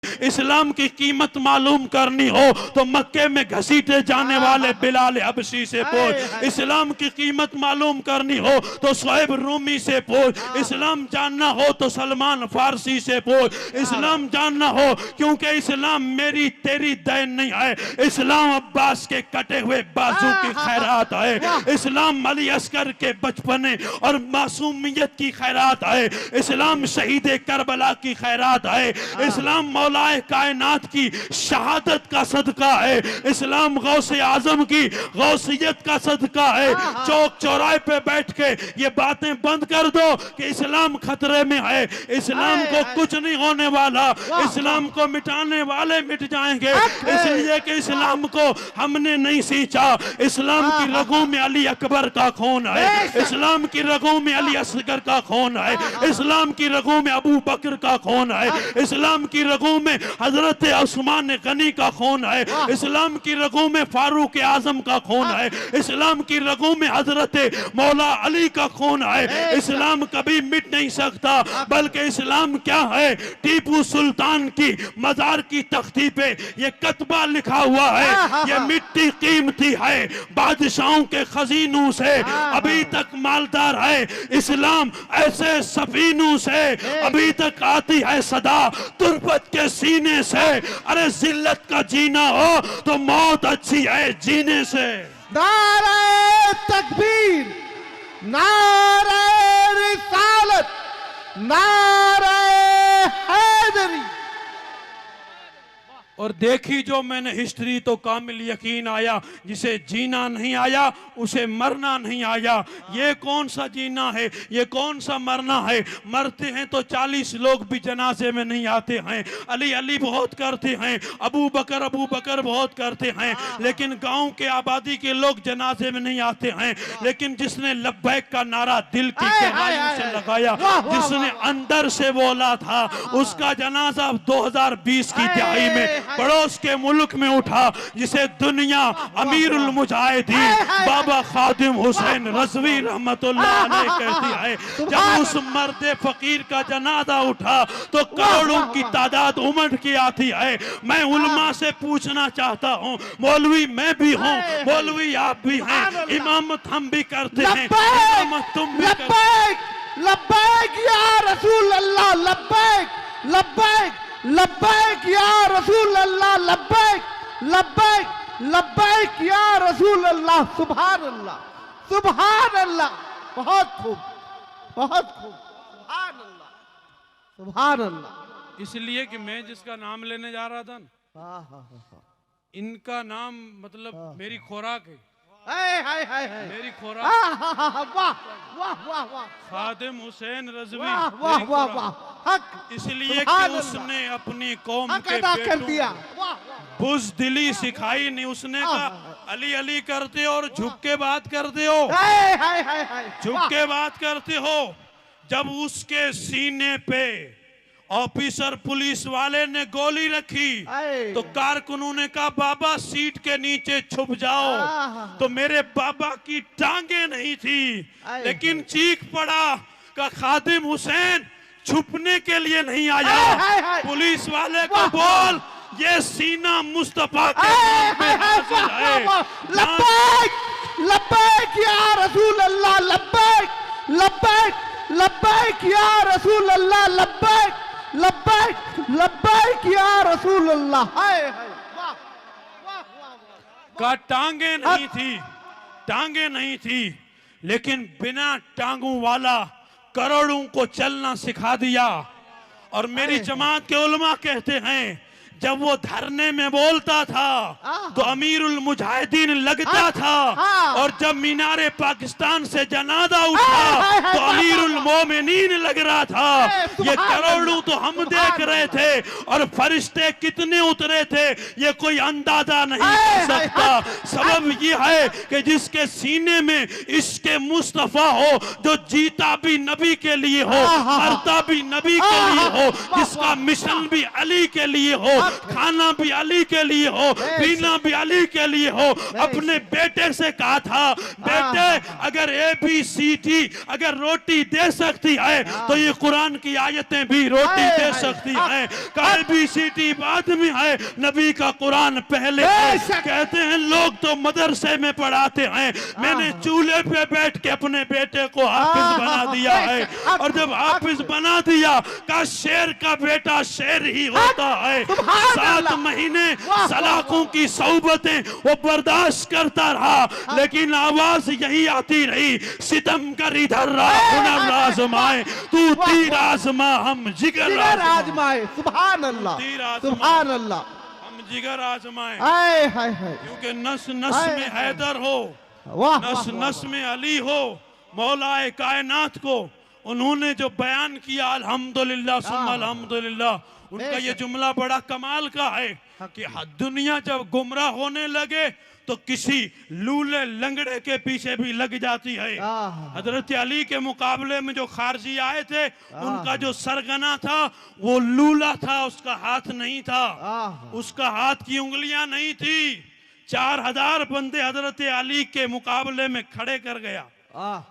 इस्लाम की कीमत मालूम करनी हो तो मक्के में घसीटे जाने वाले बिलाल हबशी से पूछ। इस्लाम की कीमत मालूम करनी हो तो शुएब रूमी से पूछ। इस्लाम जानना हो तो सलमान फारसी से पूछ। इस्लाम जानना हो क्योंकि इस्लाम मेरी तेरी दैन नहीं है, इस्लाम अब्बास के कटे हुए बाजू की खैरात है। इस्लाम अली अस्कर के बचपने और मासूमियत की खैरात है। इस्लाम शहीद करबला की खैरात है। इस्लाम मौलाए कायनात की शहादत का सदका है। इस्लाम गौसे आजम की गौसियत का सदका है। चौक चौराहे पे बैठ के ये बातें बंद कर दो कि इस्लाम खतरे में है। इस्लाम को कुछ नहीं होने वाला, इस्लाम को मिटाने वाले मिट जाएंगे, इसलिए कि इस्लाम को हमने नहीं सींचा। इस्लाम की रगों में अली अकबर का खून है, इस्लाम की रगों में अली असगर का खून है, इस्लाम की रगों में अबू बकर का खून है, इस्लाम की रगों में हजरत उस्मान गनी का खून है, इस्लाम की रगों में फारूक आजम का खून है, इस्लाम की रगों में हजरत मौला अली का खून है। इस्लाम कभी मिट नहीं सकता, बल्कि इस्लाम क्या है, टीपू सुल्तान की मजार की तख्ती पे ये कतबा लिखा हुआ है, ये मिट्टी कीमती है, बादशाहों के खजीनों से अभी तक मालदार है। इस्लाम ऐसे सफीनों से अभी तक आती है सदा तुर्बत के सीने से। अरे जिल्लत का जीना हो तो मौत अच्छी है जीने से। नारे तकबीर, नारे रिसालत, नारे हैदरी। और देखी जो मैंने हिस्ट्री तो कामिल यकीन आया, जिसे जीना नहीं आया उसे मरना नहीं आया। ये कौन सा जीना है, ये कौन सा मरना है। मरते हैं तो 40 लोग भी जनाजे में नहीं आते हैं। अली अली बहुत करते हैं, अबू बकर बहुत करते हैं, लेकिन गांव के आबादी के लोग जनाजे में नहीं आते हैं। लेकिन जिसने लब्बैक का नारा दिल की गहराइयों से लगाया, जिसने अंदर से बोला था, उसका जनाजा 2020 की दिहाई में पड़ोस के मुल्क में उठा, जिसे दुनिया अमीरुल मुजाहिदीन बाबा खादिम हुसैन रज़वी रहमतुल्लाह अलैह कहती है। जब उस मर्द फकीर का जनाजा उठा तो करोड़ों की तादाद उमड़ के आती है। मैं उलमा से पूछना चाहता हूँ, मौलवी मैं भी हूँ, मौलवी आप भी हैं, इमामत हम भी करते हैं, इमामत तुम भी करते हैं। लब्बैक या रसूल अल्लाह, लब्बैक लब्बैक लब्बैक या रसूल अल्लाह, लब्बैक लब्बैक लब्बैक या रसूल अल्लाह। सुभान अल्लाह, सुभान अल्लाह। बहुत खूब, बहुत खूब, सुभान अल्लाह, सुभान अल्लाह। इसलिए कि मैं जिसका नाम लेने जा रहा था ना, इनका नाम मतलब मेरी खुराक है, मेरी खुराक। वाह वाह वाह वाह, खादिम हुसैन रज़वी, वाह वाह वाह, हक। इसलिए कि उसने अपनी कौम के कर दिया। बुज़दिली सिखाई नहीं। उसने कहा अली अली करते हो और झुक के बात करते हो, झुक के बात करते हो। जब उसके सीने पे ऑफिसर पुलिस वाले ने गोली रखी तो कारकुनों ने कहा बाबा सीट के नीचे छुप जाओ। तो मेरे बाबा की टांगे नहीं थी, लेकिन चीख पड़ा का खादिम हुसैन छुपने के लिए नहीं आया। पुलिस वाले को बोल ये सीना मुस्तफा के नाम पे हाजिर है। लब्बैक लब्बैक या रसूल अल्लाह, लब्बैक लब्बैक लब्बैक या रसूल अल्लाह, लब्बैक लब्बैक लब्बैक या रसूल अल्लाह। का टांगे नहीं थी, टांगे नहीं थी, लेकिन बिना टांगों वाला करोड़ों को चलना सिखा दिया। और मेरी जमात के उलमा कहते हैं जब वो धरने में बोलता था तो अमीरुल मुजाहिदीन लगता था, और जब मीनारे पाकिस्तान से जनाजा उठा तो अमीरुल मोमिनीन लग रहा था। ये करोड़ों तो हम देख रहे थे, और फरिश्ते कितने उतरे थे ये कोई अंदाजा नहीं कर सकता। सबब ये है कि जिसके सीने में इश्क़ मुस्तफा हो, जो जीता भी नबी के लिए हो, मरता भी नबी के लिए हो, जिसका मिशन भी अली के लिए हो, खाना भी अली के लिए हो, पीना भी अली के लिए हो। अपने बेटे से कहा था, बेटे अगर ABCD अगर रोटी दे सकती है तो ये कुरान की आयतें भी रोटी दे सकती हैं। ABCD बाद में है, नबी का कुरान पहले है। कहते हैं लोग तो मदरसे में पढ़ाते हैं, मैंने चूल्हे पे बैठ के अपने बेटे को हाफिज बना दिया है। और जब हाफिज बना दिया, का शेर का बेटा शेर ही होता है। 7 महीने सलाखों की सौबतें वो बर्दाश्त करता रहा, लेकिन आवाज यही आती रही, सितम कर इधर रहा हुनर आजमाए, तू तीर आजमा हम जिगर आजमाए। सुभान अल्लाह, सुभान अल्लाह, हम जिगर आजमाए। हाय हाय हाय, क्योंकि नस नस में हैदर हो, नस नस में अली हो, मौलाए कायनात को उन्होंने जो बयान किया, अल्हम्दुलिल्लाह सुम्मा अल्हम्दुलिल्लाह, उनका ये जुमला बड़ा कमाल का है कि दुनिया जब गुमराह होने लगे तो किसी लूले लंगड़े के पीछे भी लग जाती है। हजरत अली के मुकाबले में जो खारजी आए थे, उनका जो सरगना था वो लूला था, उसका हाथ नहीं था, उसका हाथ की उंगलियां नहीं थी। 4000 बंदे हजरत अली के मुकाबले में खड़े कर गया।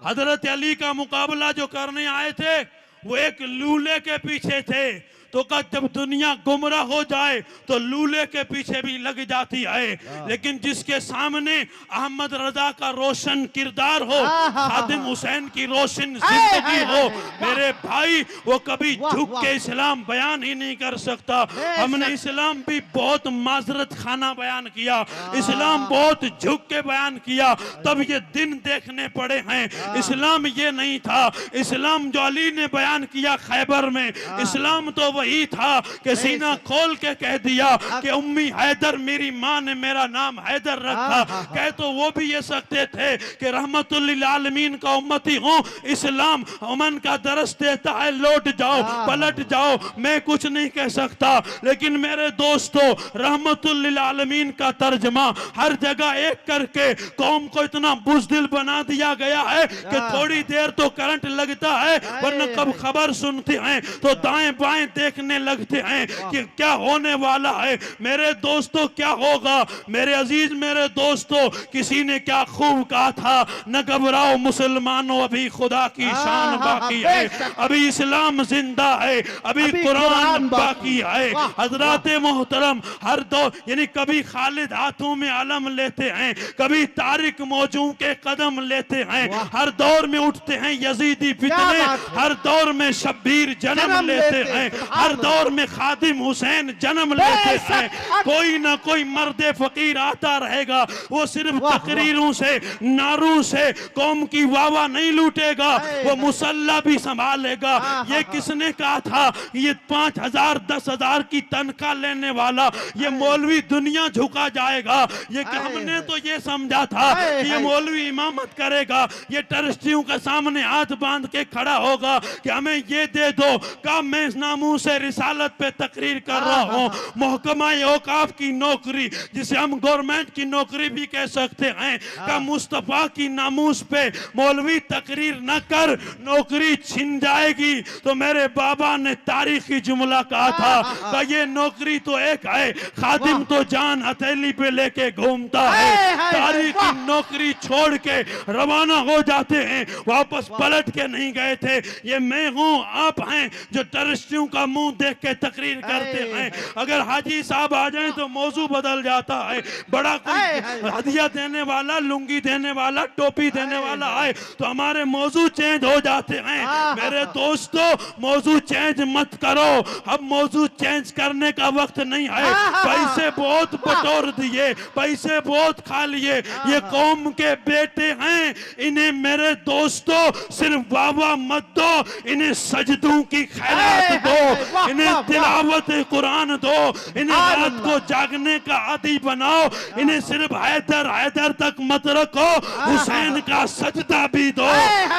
हजरत अली का मुकाबला जो करने आए थे वो एक लूले के पीछे थे। तो का जब दुनिया गुमराह हो जाए तो लूले के पीछे भी लग जाती है, लेकिन जिसके सामने अहमद रजा का रोशन किरदार हो, खादिम हुसैन की रोशन जिंदगी हो, मेरे भाई वो कभी झुक के इस्लाम बयान ही नहीं कर सकता। हमने इस्लाम भी बहुत माजरत खाना बयान किया, इस्लाम बहुत झुक के बयान किया, तब ये दिन देखने पड़े हैं। इस्लाम ये नहीं था, इस्लाम जो अली ने बयान किया खैबर में, इस्लाम तो वही था कि सीना खोल के कह दिया कि उम्मी हैदर, मेरी मां ने मेरा नाम हैदर रखा। कह तो वो भी ये सकते थे कि रहमतुल लिल आलमीन का उम्मती हूं, इस्लाम अमन का दरस देता है, लौट जाओ, पलट जाओ, मैं कुछ नहीं कह सकता। लेकिन मेरे दोस्तों, रहमतुल लिल आलमीन का तर्जमा हर जगह एक करके कौम को इतना बुज़दिल बना दिया गया है कि थोड़ी देर तो करंट लगता है, वरना कब खबर सुनते हैं तो दाएं बाएं देखने लगते हैं कि क्या होने वाला है। मेरे दोस्तों, क्या होगा मेरे अजीज, मेरे दोस्तों, किसी ने क्या खूब कहा था, न घबराओ मुसलमानों, अभी खुदा की शान बाकी है, अभी इस्लाम जिंदा है, अभी कुरान बाकी है। हजरात मोहतरम, हर दौर यानी कभी खालिद हाथों में अलम लेते हैं, कभी तारिक मौजू के कदम लेते हैं, हर दौर में उठते हैं यजीदी फितने, हर दौर में शब्बीर जन्म लेते हैं, हर दौर में खादिम हुसैन जन्म लेते हैं। कोई ना कोई मर्द फकीर आता रहेगा, वो सिर्फ तकरीरों से, नारों से कौम की वावा नहीं लूटेगा, वो मुसल्ला भी संभालेगा। ये किसने कहा था, ये 5000 10,000 की तनख्वाह लेने वाला ये मौलवी दुनिया झुका जाएगा। ये हमने तो ये समझा था कि ये मौलवी इमामत करेगा, ये ट्रस्टियों के सामने हाथ बांध के खड़ा होगा कि हमें ये दे दो। का मैं इस नामों से रिसालत पे तकरीर कर रहा हूँ, महकमा औकाफ की नौकरी, जिसे हम गवर्नमेंट की नौकरी भी कह सकते हैं, का मुस्तफा की नामूस पे मौलवी तकरीर न कर, नौकरी छिन जाएगी। तो मेरे बाबा ने तारीखी जुमला कहा था कि ये नौकरी तो एक है, खादिम तो जान हथेली पे लेके घूमता है। तारीखी नौकरी छोड़ के रवाना हो जाते हैं, वापस पलट के नहीं गए थे। ये मैं हूँ, आप हैं जो टरिस्टियों का मुंह देख के तकरीर करते हैं। अगर हाजी साहब आ जाएं तो मौजू बदल जाता है, बड़ा कोई हदिया देने वाला, लुंगी देने वाला, टोपी देने वाला आए तो हमारे मौजू चेंज हो जाते हैं। मेरे दोस्तों, मौजू चेंज मत करो, अब मौजू चेंज करने का वक्त नहीं है। पैसे बहुत बटोर दिए, पैसे बहुत खा लिए, ये कौम के बेटे हैं, इन्हें मेरे दोस्तों सिर्फ वावा मत दो, इन्हें सजदों की खैरात दो, इन्हें तिलावत कुरान दो, इन्हें रात को जागने का आदी बनाओ, इन्हें सिर्फ हैदर हैदर तक मत रखो, हुसैन का सजदा भी दो।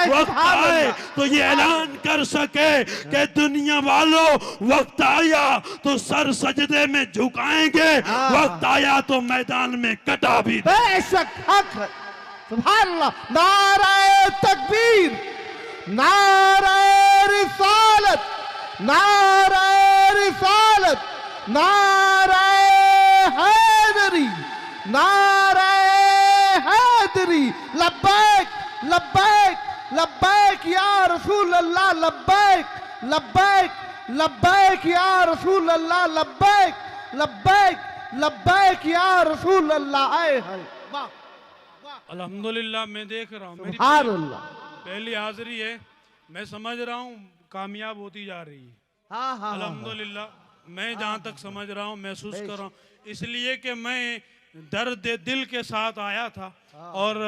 वक्त आए तो ये ऐलान कर सके कि दुनिया वालों, वक्त आया तो सर सजदे में झुकाएंगे, वक्त आया तो मैदान में कटा भी दो। बेशक हक है। सुभान अल्लाह। नारे तकबीर, नारे रिसालत, नारे रिसालत, नारे नारे हैदरी लब्बैक लब्बैक लब्बैक या रसूल अल्लाह लब्बैक लब्बैक लब्बैक या रसूल अल्लाह लब्बैक लब्बैक लब्बैक या रसूल अल्लाह। आए हाय वाह अल्हम्दुलिल्लाह, मैं देख रहा हूँ मेरी सुभान अल्लाह। पहली हाजिरी है, मैं समझ रहा हूँ कामयाब होती जा रही है हाँ हाँ अल्हम्दुलिल्लाह। मैं जहाँ तक समझ रहा हूँ, महसूस कर रहा हूँ, इसलिए कि मैं दर्द दिल के साथ आया था और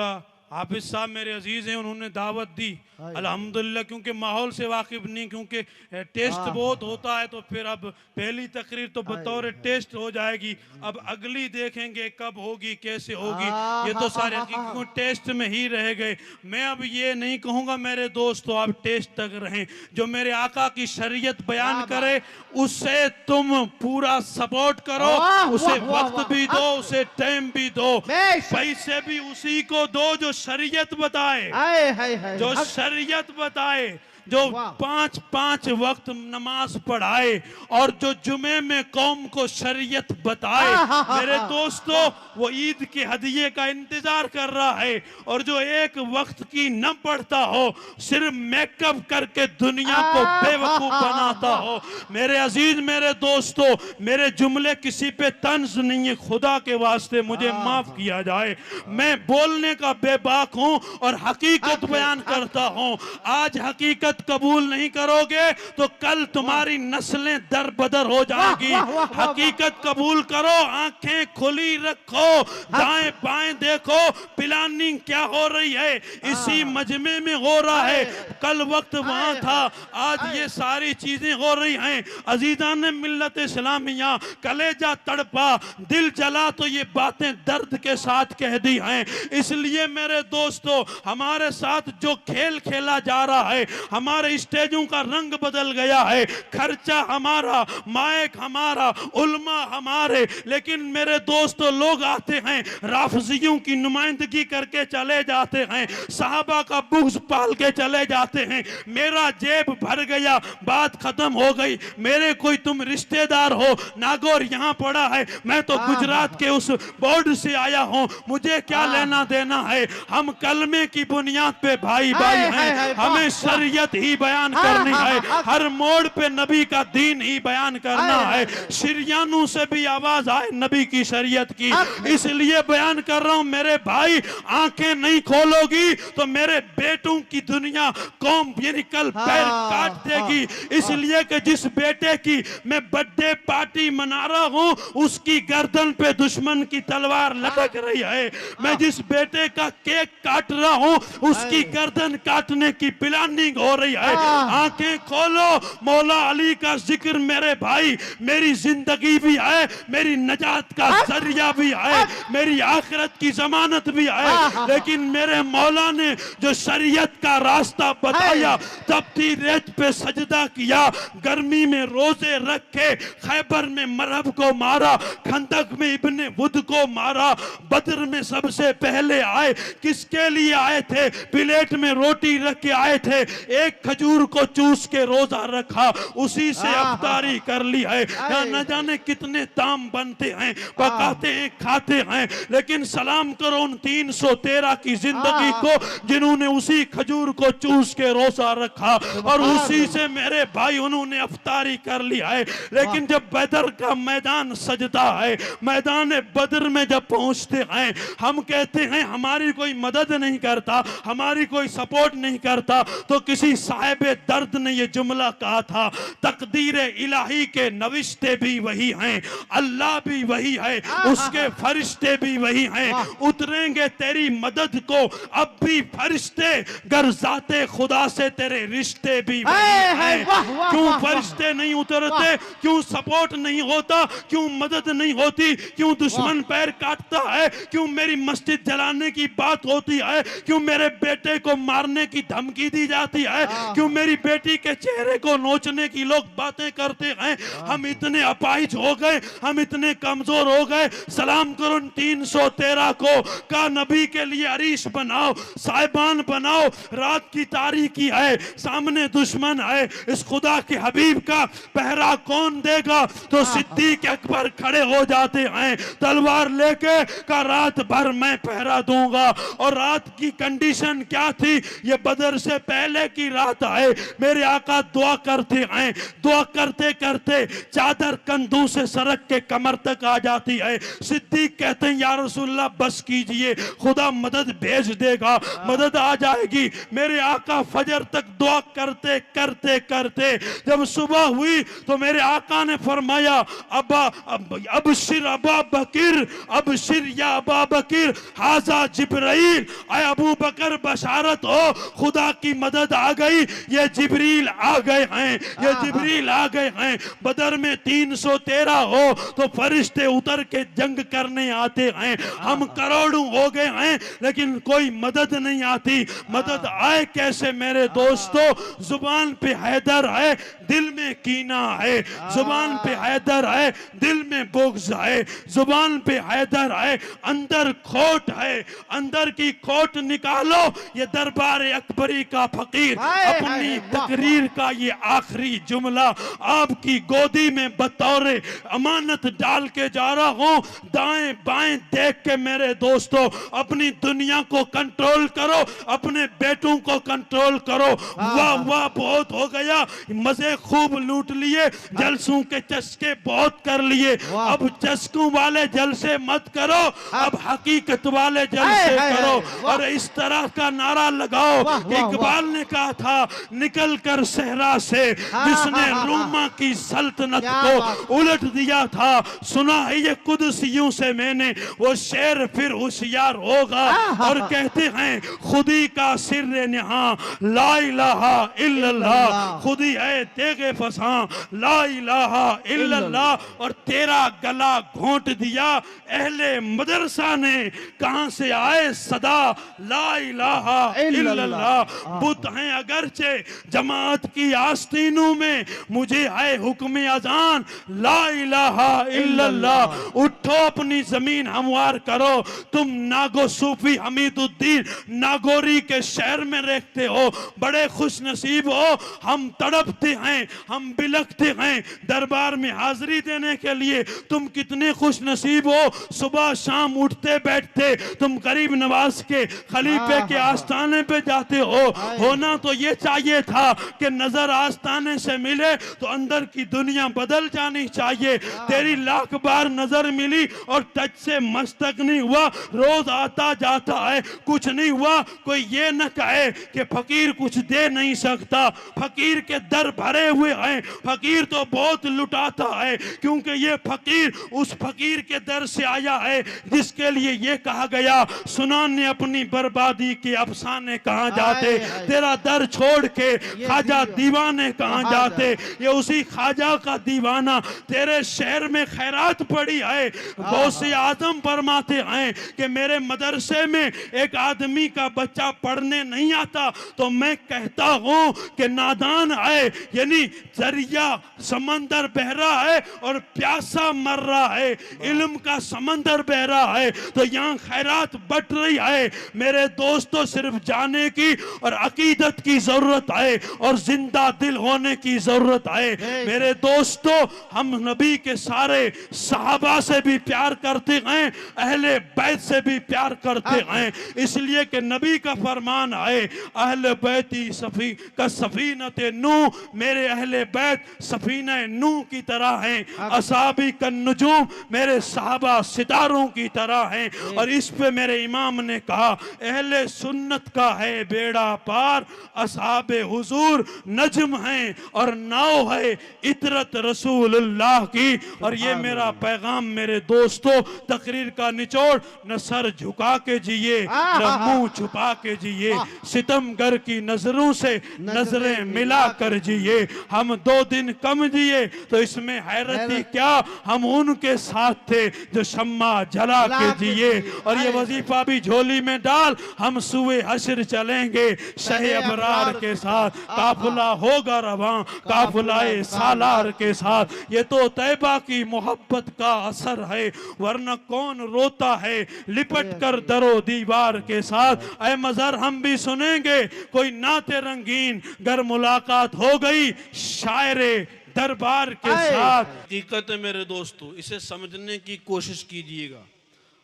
हाफिज साहब मेरे अजीज हैं, उन्होंने दावत दी अल्हम्दुलिल्लाह, क्योंकि माहौल से वाकिफ नहीं, क्योंकि टेस्ट बहुत होता है, तो फिर अब पहली तकरीर तो बतौर टेस्ट हो जाएगी, अब अगली देखेंगे कब होगी कैसे होगी, ये तो सारे हकीकत टेस्ट में ही रह गए। मैं अब ये नहीं कहूँगा मेरे दोस्तों आप टेस्ट तक रहें, जो मेरे आका की शरीयत बयान करे उससे तुम पूरा सपोर्ट करो, उसे वक्त भी दो, उसे टाइम भी दो, पैसे भी उसी को दो जो शरीयत बताए, जो शरीयत बताए, जो 5-5 वक्त नमाज पढ़ाए और जो जुमे में कौम को शरीयत बताए। मेरे दोस्तों, वो ईद के हदिये का इंतजार कर रहा है और जो एक वक्त की न पढ़ता हो, सिर्फ मेकअप करके दुनिया को बेवकूफ बनाता हो। मेरे अजीज, मेरे दोस्तों, मेरे जुमले किसी पे तंज नहीं है, खुदा के वास्ते मुझे माफ किया जाए, मैं बोलने का बेबाक हूं और हकीकत बयान करता हूं। आज हकीकत कबूल नहीं करोगे तो कल तुम्हारी नस्लें दर बदर हो जाएगी। हकीकत कबूल करो, आंखें खुली रखो, दाएं बाएं देखो, प्लानिंग क्या हो रही है, इसी मजमे में हो रहा है, कल वक्त वहां था, आज ये सारी चीजें हो रही हैं। अजीजान मिल्लत इस्लामिया, कलेजा तड़पा, दिल जला, तो ये बातें दर्द के साथ कह दी हैं। इसलिए मेरे दोस्तों, हमारे साथ जो खेल खेला जा रहा है, हमारे स्टेजों का रंग बदल गया है, खर्चा हमारा, माइक हमारा, उल्मा हमारे, लेकिन मेरे दोस्तों लोग आते हैं राफजियों की नुमाइंदगी करके चले जाते हैं, साहबा का बुग़्ज़ पाल के चले जाते हैं। मेरा जेब भर गया, बात खत्म हो गई। मेरे कोई तुम रिश्तेदार हो, नागौर यहाँ पड़ा है, मैं तो गुजरात के उस बोर्ड से आया हूँ, मुझे क्या लेना देना है। हम कलमे की बुनियाद पे भाई भाई हैं, हमें शरीयत ही बयान करनी है, हर मोड़ पे नबी का दीन ही बयान करना है। शिरियानों से भी आवाज आए नबी की शरीयत की, इसलिए बयान कर रहा हूं मेरे भाई, आंखें नहीं खोलोगी तो मेरे बेटों की दुनिया कौम यानी कल पैर काट देगी। इसलिए कि जिस बेटे की मैं बर्थडे पार्टी मना रहा हूं, उसकी गर्दन पे दुश्मन की तलवार लटक रही है। मैं जिस बेटे का केक काट रहा हूं, उसकी गर्दन काटने की प्लानिंग हो रही है। आंखें खोलो, मौला अली का जिक्र मेरे भाई मेरी जिंदगी भी है, मेरी नजात का जरिया भी है, मेरी आखिरत की जमानत भी है। लेकिन मेरे मौला ने जो शरीयत का रास्ता बताया, तपती रेत पे सजदा किया, गर्मी में रोजे रखे, खैबर में मरहब को मारा, खंदक में इब्ने वुद को मारा, बदर में सबसे पहले आए, किसके लिए आए थे, प्लेट में रोटी रख के आए थे, एक खजूर को चूस के रोजा रखा, उसी से अफ्तारी कर ली है। न जाने कितने ताम बनते हैं, पकाते हैं, खाते हैं, लेकिन सलाम करो उन 313 की जिंदगी को जिन्होंने उसी खजूर को चूस के रोजा रखा और उसी से मेरे भाई उन्होंने अफ्तारी कर लिया है। लेकिन जब बदर का मैदान सजदा है, मैदान बदर में जब पहुंचते हैं, हम कहते हैं हमारी कोई मदद नहीं करता, हमारी कोई सपोर्ट नहीं करता, तो किसी साहिब दर्द ने ये जुमला कहा था, तकदीर इलाही के नविश्ते भी वही हैं, अल्लाह भी वही है, उसके फरिश्ते भी वही हैं, उतरेंगे तेरी मदद को अब भी फरिश्ते, गर जाते खुदा से तेरे रिश्ते भी वही हैं। क्यों फरिश्ते नहीं उतरते, क्यों सपोर्ट नहीं होता, क्यों मदद नहीं होती, क्यों दुश्मन पैर काटता है, क्यों मेरी मस्जिद जलाने की बात होती है, क्यों मेरे बेटे को मारने की धमकी दी जाती है, क्यों मेरी बेटी के चेहरे को नोचने की लोग बातें करते हैं? हम इतने अपाहिज हो गए, हम इतने कमजोर हो गए। सलाम करो 313 को का नबी के लिए अरीश बनाओ, साहिबान बनाओ। रात की तारीकी है, सामने दुश्मन है, इस खुदा के हबीब का पहरा कौन देगा? तो सिद्दीक अकबर खड़े हो जाते हैं तलवार लेके का रात भर मैं पहरा दूंगा। और रात की कंडीशन क्या थी? ये बदर से पहले की रात है। मेरे आका दुआ करते हैं, दुआ करते करते चादर कंधों से सरक के कमर तक आ जाती है। सिद्दीक कहते हैं या रसूलल्लाह बस कीजिए, खुदा मदद भेज देगा, मदद आ जाएगी। मेरे आका फजर तक दुआ करते करते करते जब सुबह हुई तो मेरे आका ने फरमाया अबशिर अबा बकर, अबशिर या अबा बकर, हाजा जिब्राइल। आए अबू बकर बशारत हो, खुदा की मदद आ गई, ये जिब्रील आ गए हैं, ये जिब्रील आ गए हैं। बदर में 313 हो तो फरिश्ते उतर के जंग करने आते हैं। हम करोड़ों हो गए हैं लेकिन कोई मदद नहीं आती। मदद आए कैसे मेरे दोस्तों? जुबान पे हैदर है, दिल में कीना है। जुबान पे हैदर है, दिल में बुग़्ज़ है। जुबान पे हैदर है, अंदर खोट है। अंदर की खोट निकालो। ये दरबार अकबरी का फकीर अपनी तकरीर का ये आखिरी जुमला आपकी गोदी में बतौरे अमानत डाल के जा रहा हूं। दाएं बाएं देख के मेरे दोस्तों अपनी दुनिया को कंट्रोल करो, अपने बेटों को कंट्रोल करो। वाह वाह बहुत हो गया, मजे खूब लूट लिए, जलसों के चस्के बहुत कर लिए। अब चस्कों वाले जलसे मत करो, अब हकीकत वाले जलसे करो। और इस तरह का नारा लगाओ कि इकबाल ने कहा था निकल कर सहरा से जिसने रोमा की सल्तनत को उलट दिया था। सुना है ये कुदसियों से मैंने, वो शेर फिर होशियार होगा। और कहते हैं खुदी का सिर निहा ला इलाहा इल्लल्लाह, खुदी है तेगे फसा ला इलाहा इल्लल्लाह। और तेरा गला घोंट दिया अहले मदरसा ने, कहां से आए सदा ला इलाहा इल्लल्लाह। बुत हैं अगरचे जमात की आस्तीनों में, मुझे है हुक्म अजान ला इलाहा इल्लल्लाह। उठो अपनी जमीन हमवार करो। तुम नागो सूफी हमीदुद्दीन नागौरी के शहर में रहते हो, बड़े खुश नसीब हो। हम तड़पते हैं, हम बिलखते हैं दरबार में हाजिरी देने के लिए। तुम कितने खुश नसीब हो, सुबह शाम उठते बैठते तुम गरीब नवाज के खलीफे के आस्थाने पे जाते हो। होना तो ये चाहिए था कि नजर आस्थाने से मिले तो अंदर की दुनिया बदल जानी चाहिए। तेरी लाख बार नजर मिली और टच से मस्तक नहीं हुआ, रोज आता जाता है, कुछ नहीं हुआ। कोई ये न कहे कि फकीर कुछ दे नहीं सकता। फकीर के दर भरे हुए हैं, फकीर तो बहुत लुटाता है, क्योंकि ये फकीर उस फकीर के दर से आया है जिसके लिए ये कहा गया सुनान ने अपनी बर्बादी के अफसाने कहां जाते, तेरा दर छोड़ के ख्वाजा दीवाने कहां जाते। ये उसी ख्वाजा का दीवाना तेरे शहर में खैरात पड़ी है। गौसे आजम फरमाते हैं कि मेरे मदरसे में एक आदमी का बच्चा पढ़ने नहीं आता तो मैं कहता हूं कि नादान है, यानी दरिया समंदर बह रहा है और प्यासा मर रहा है, इल्म का समंदर बह रहा है, तो यहाँ खैरात बट रही है। मेरे दोस्तों सिर्फ जाने की और अकीदत की जरूरत है और जिंदा दिल होने की जरूरत है। मेरे दोस्तों हम नबी के सारे सहाबा से भी प्यार करते हैं, अहले बैत से भी प्यार करते हैं, इसलिए कि नबी का फरमान है अहले बैती सफी का सफीनते नू, मेरे अहले बैत सफीना नू की तरह हैं, असाबी का नजूम मेरे सहाबा सितारों की तरह हैं। और इस पे मेरे इमाम ने कहा अहले सुन्नत का है बेड़ा पार, असहाबे हुजूर नजम हैं और नाव है इतरत रसूलुल्लाह की। और ये मेरा पैगाम मेरे दोस्तों, तकरीर का निचोड़, न सर झुका के जिए न मुंह छुपा के जिए, सितमगर की नजरों से नजरें मिला कर जिए। हम 2 दिन कम जिए तो इसमें हैरती क्या, हम उनके साथ थे जो शम्मा जला के जिए। और ये वजीफा भी झोली में डाल, हम सुए हश्र चलेंगे शहे अबरार दीवार के साथ, काफिला होगा रवां काफिलाए सालार के साथ। ये तो तैबा की मोहब्बत का असर है, वरना कौन रोता है लिपट कर दरो दीवार के साथ। ऐ मजहर हम भी सुनेंगे कोई नाते रंगीन, गर मुलाकात हो गई शायरे दरबार के साथ। हकीकत है मेरे दोस्तों, इसे समझने की कोशिश कीजिएगा।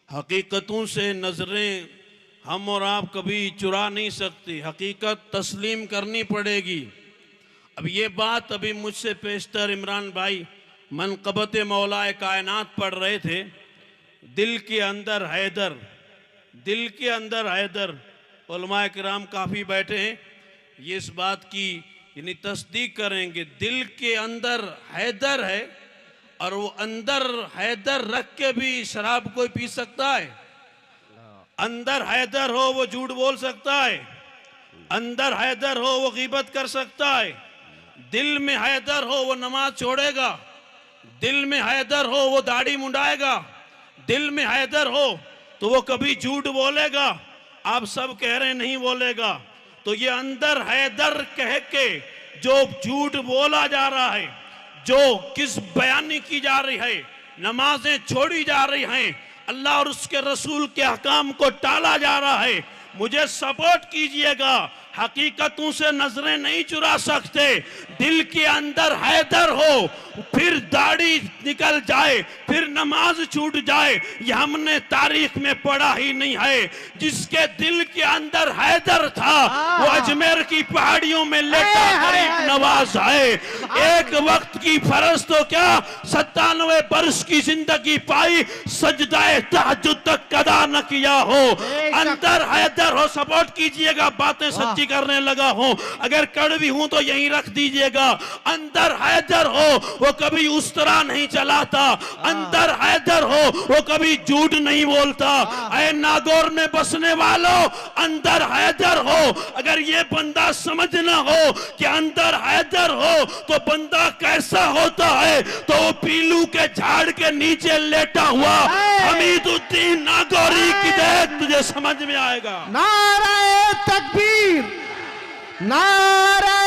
हकीकतों से नजरें हम और आप कभी चुरा नहीं सकते, हकीकत तस्लीम करनी पड़ेगी। अब ये बात अभी मुझसे पेशतर इमरान भाई मनक़बत मौलाए कायनात पढ़ रहे थे। दिल के अंदर हैदर, दिल के अंदर हैदर। उलमाए किराम काफ़ी बैठे हैं, ये इस बात की यानी तस्दीक करेंगे। दिल के अंदर हैदर है, और वो अंदर हैदर रख के भी शराब कोई पी सकता है? अंदर हैदर हो वो झूठ बोल सकता है, अंदर हैदर हो वो गीबत कर सकता है। दिल में हैदर हो वो नमाज छोड़ेगा, दिल में हैदर हो वो दाढ़ी मुंडाएगा, दिल में हैदर हो तो वो कभी झूठ बोलेगा। आप सब कह रहे नहीं बोलेगा, तो ये अंदर हैदर कह के जो झूठ बोला जा रहा है, जो किस बयानी की जा रही है, नमाजें छोड़ी जा रही हैं, अल्लाह और उसके रसूल के हकाम को टाला जा रहा है, मुझे सपोर्ट कीजिएगा। हकीकतों से नजरें नहीं चुरा सकते। दिल के अंदर हैदर हो, फिर दाढ़ी निकल जाए, फिर नमाज छूट जाए, ये हमने तारीख में पढ़ा ही नहीं है। जिसके दिल के अंदर हैदर था वो अजमेर की पहाड़ियों में लेटा गरीब नवाज है। एक वक्त की फर्ज तो क्या 97 वर्ष की जिंदगी पाई, सजदाए तहज्जुद तक अदा न किया हो। अंदर हैदर हो, सपोर्ट कीजिएगा, बातें सच्ची करने लगा हूं, अगर कड़वी हूं तो यहीं रख दीजिएगा। अंदर हैदर हो वो कभी उस तरह नहीं चलाता, अंदर हैदर हो वो कभी झूठ नहीं बोलता। ऐ नागौर में बसने वालों, अंदर हैदर हो, अगर ये बंदा समझना हो कि अंदर हैदर हो तो बंदा कैसा होता है, तो वो पीलू के झाड़ के नीचे लेटा हुआ हमीदुद्दीन नागौरी की देख, तुझे समझ में आएगा। नारे तकबीर, नारे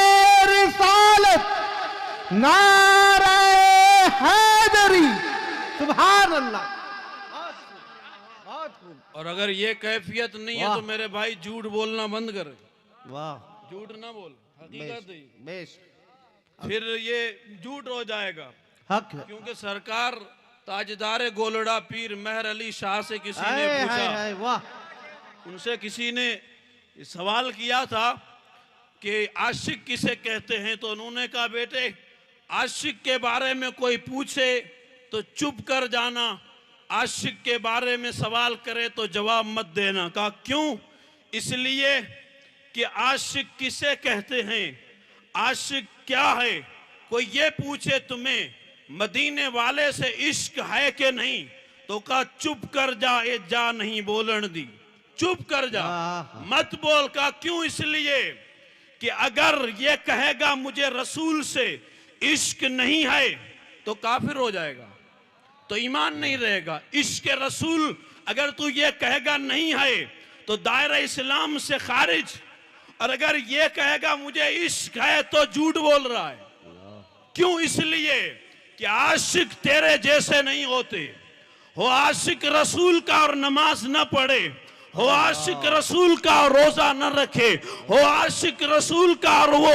रिसालत, नारे हैदरी, सुभान अल्लाह। और अगर ये कैफियत नहीं है तो मेरे भाई झूठ बोलना बंद कर। वाह, झूठ ना बोल, हकीकत है। बेश, फिर ये झूठ हो जाएगा। हक है। क्योंकि सरकार ताजदार गोलड़ा पीर मेहर अली शाह से किसी ने हाय, पूछा, हाय, वाह, उनसे किसी ने सवाल किया था कि आशिक किसे कहते हैं, तो उन्होंने कहा बेटे आशिक के बारे में कोई पूछे तो चुप कर जाना, आशिक के बारे में सवाल करे तो जवाब मत देना। कहा क्यों? इसलिए कि आशिक किसे कहते हैं, आशिक क्या है। कोई ये पूछे तुम्हें मदीने वाले से इश्क है कि नहीं, तो कहा चुप कर जा, ये जा नहीं बोलन दी, चुप कर जा, मत बोल। का क्यों? इसलिए कि अगर ये कहेगा मुझे रसूल से इश्क नहीं है तो काफिर हो जाएगा, तो ईमान नहीं रहेगा। इश्क रसूल अगर तू ये कहेगा नहीं है तो दायरा इस्लाम से खारिज, और अगर ये कहेगा मुझे इश्क है तो झूठ बोल रहा है। क्यों? इसलिए कि आशिक तेरे जैसे नहीं होते। हो आशिक रसूल का और नमाज न पढ़े, हो आशिक रसूल का और रोजा न रखे, हो आशिक रसूल का और वो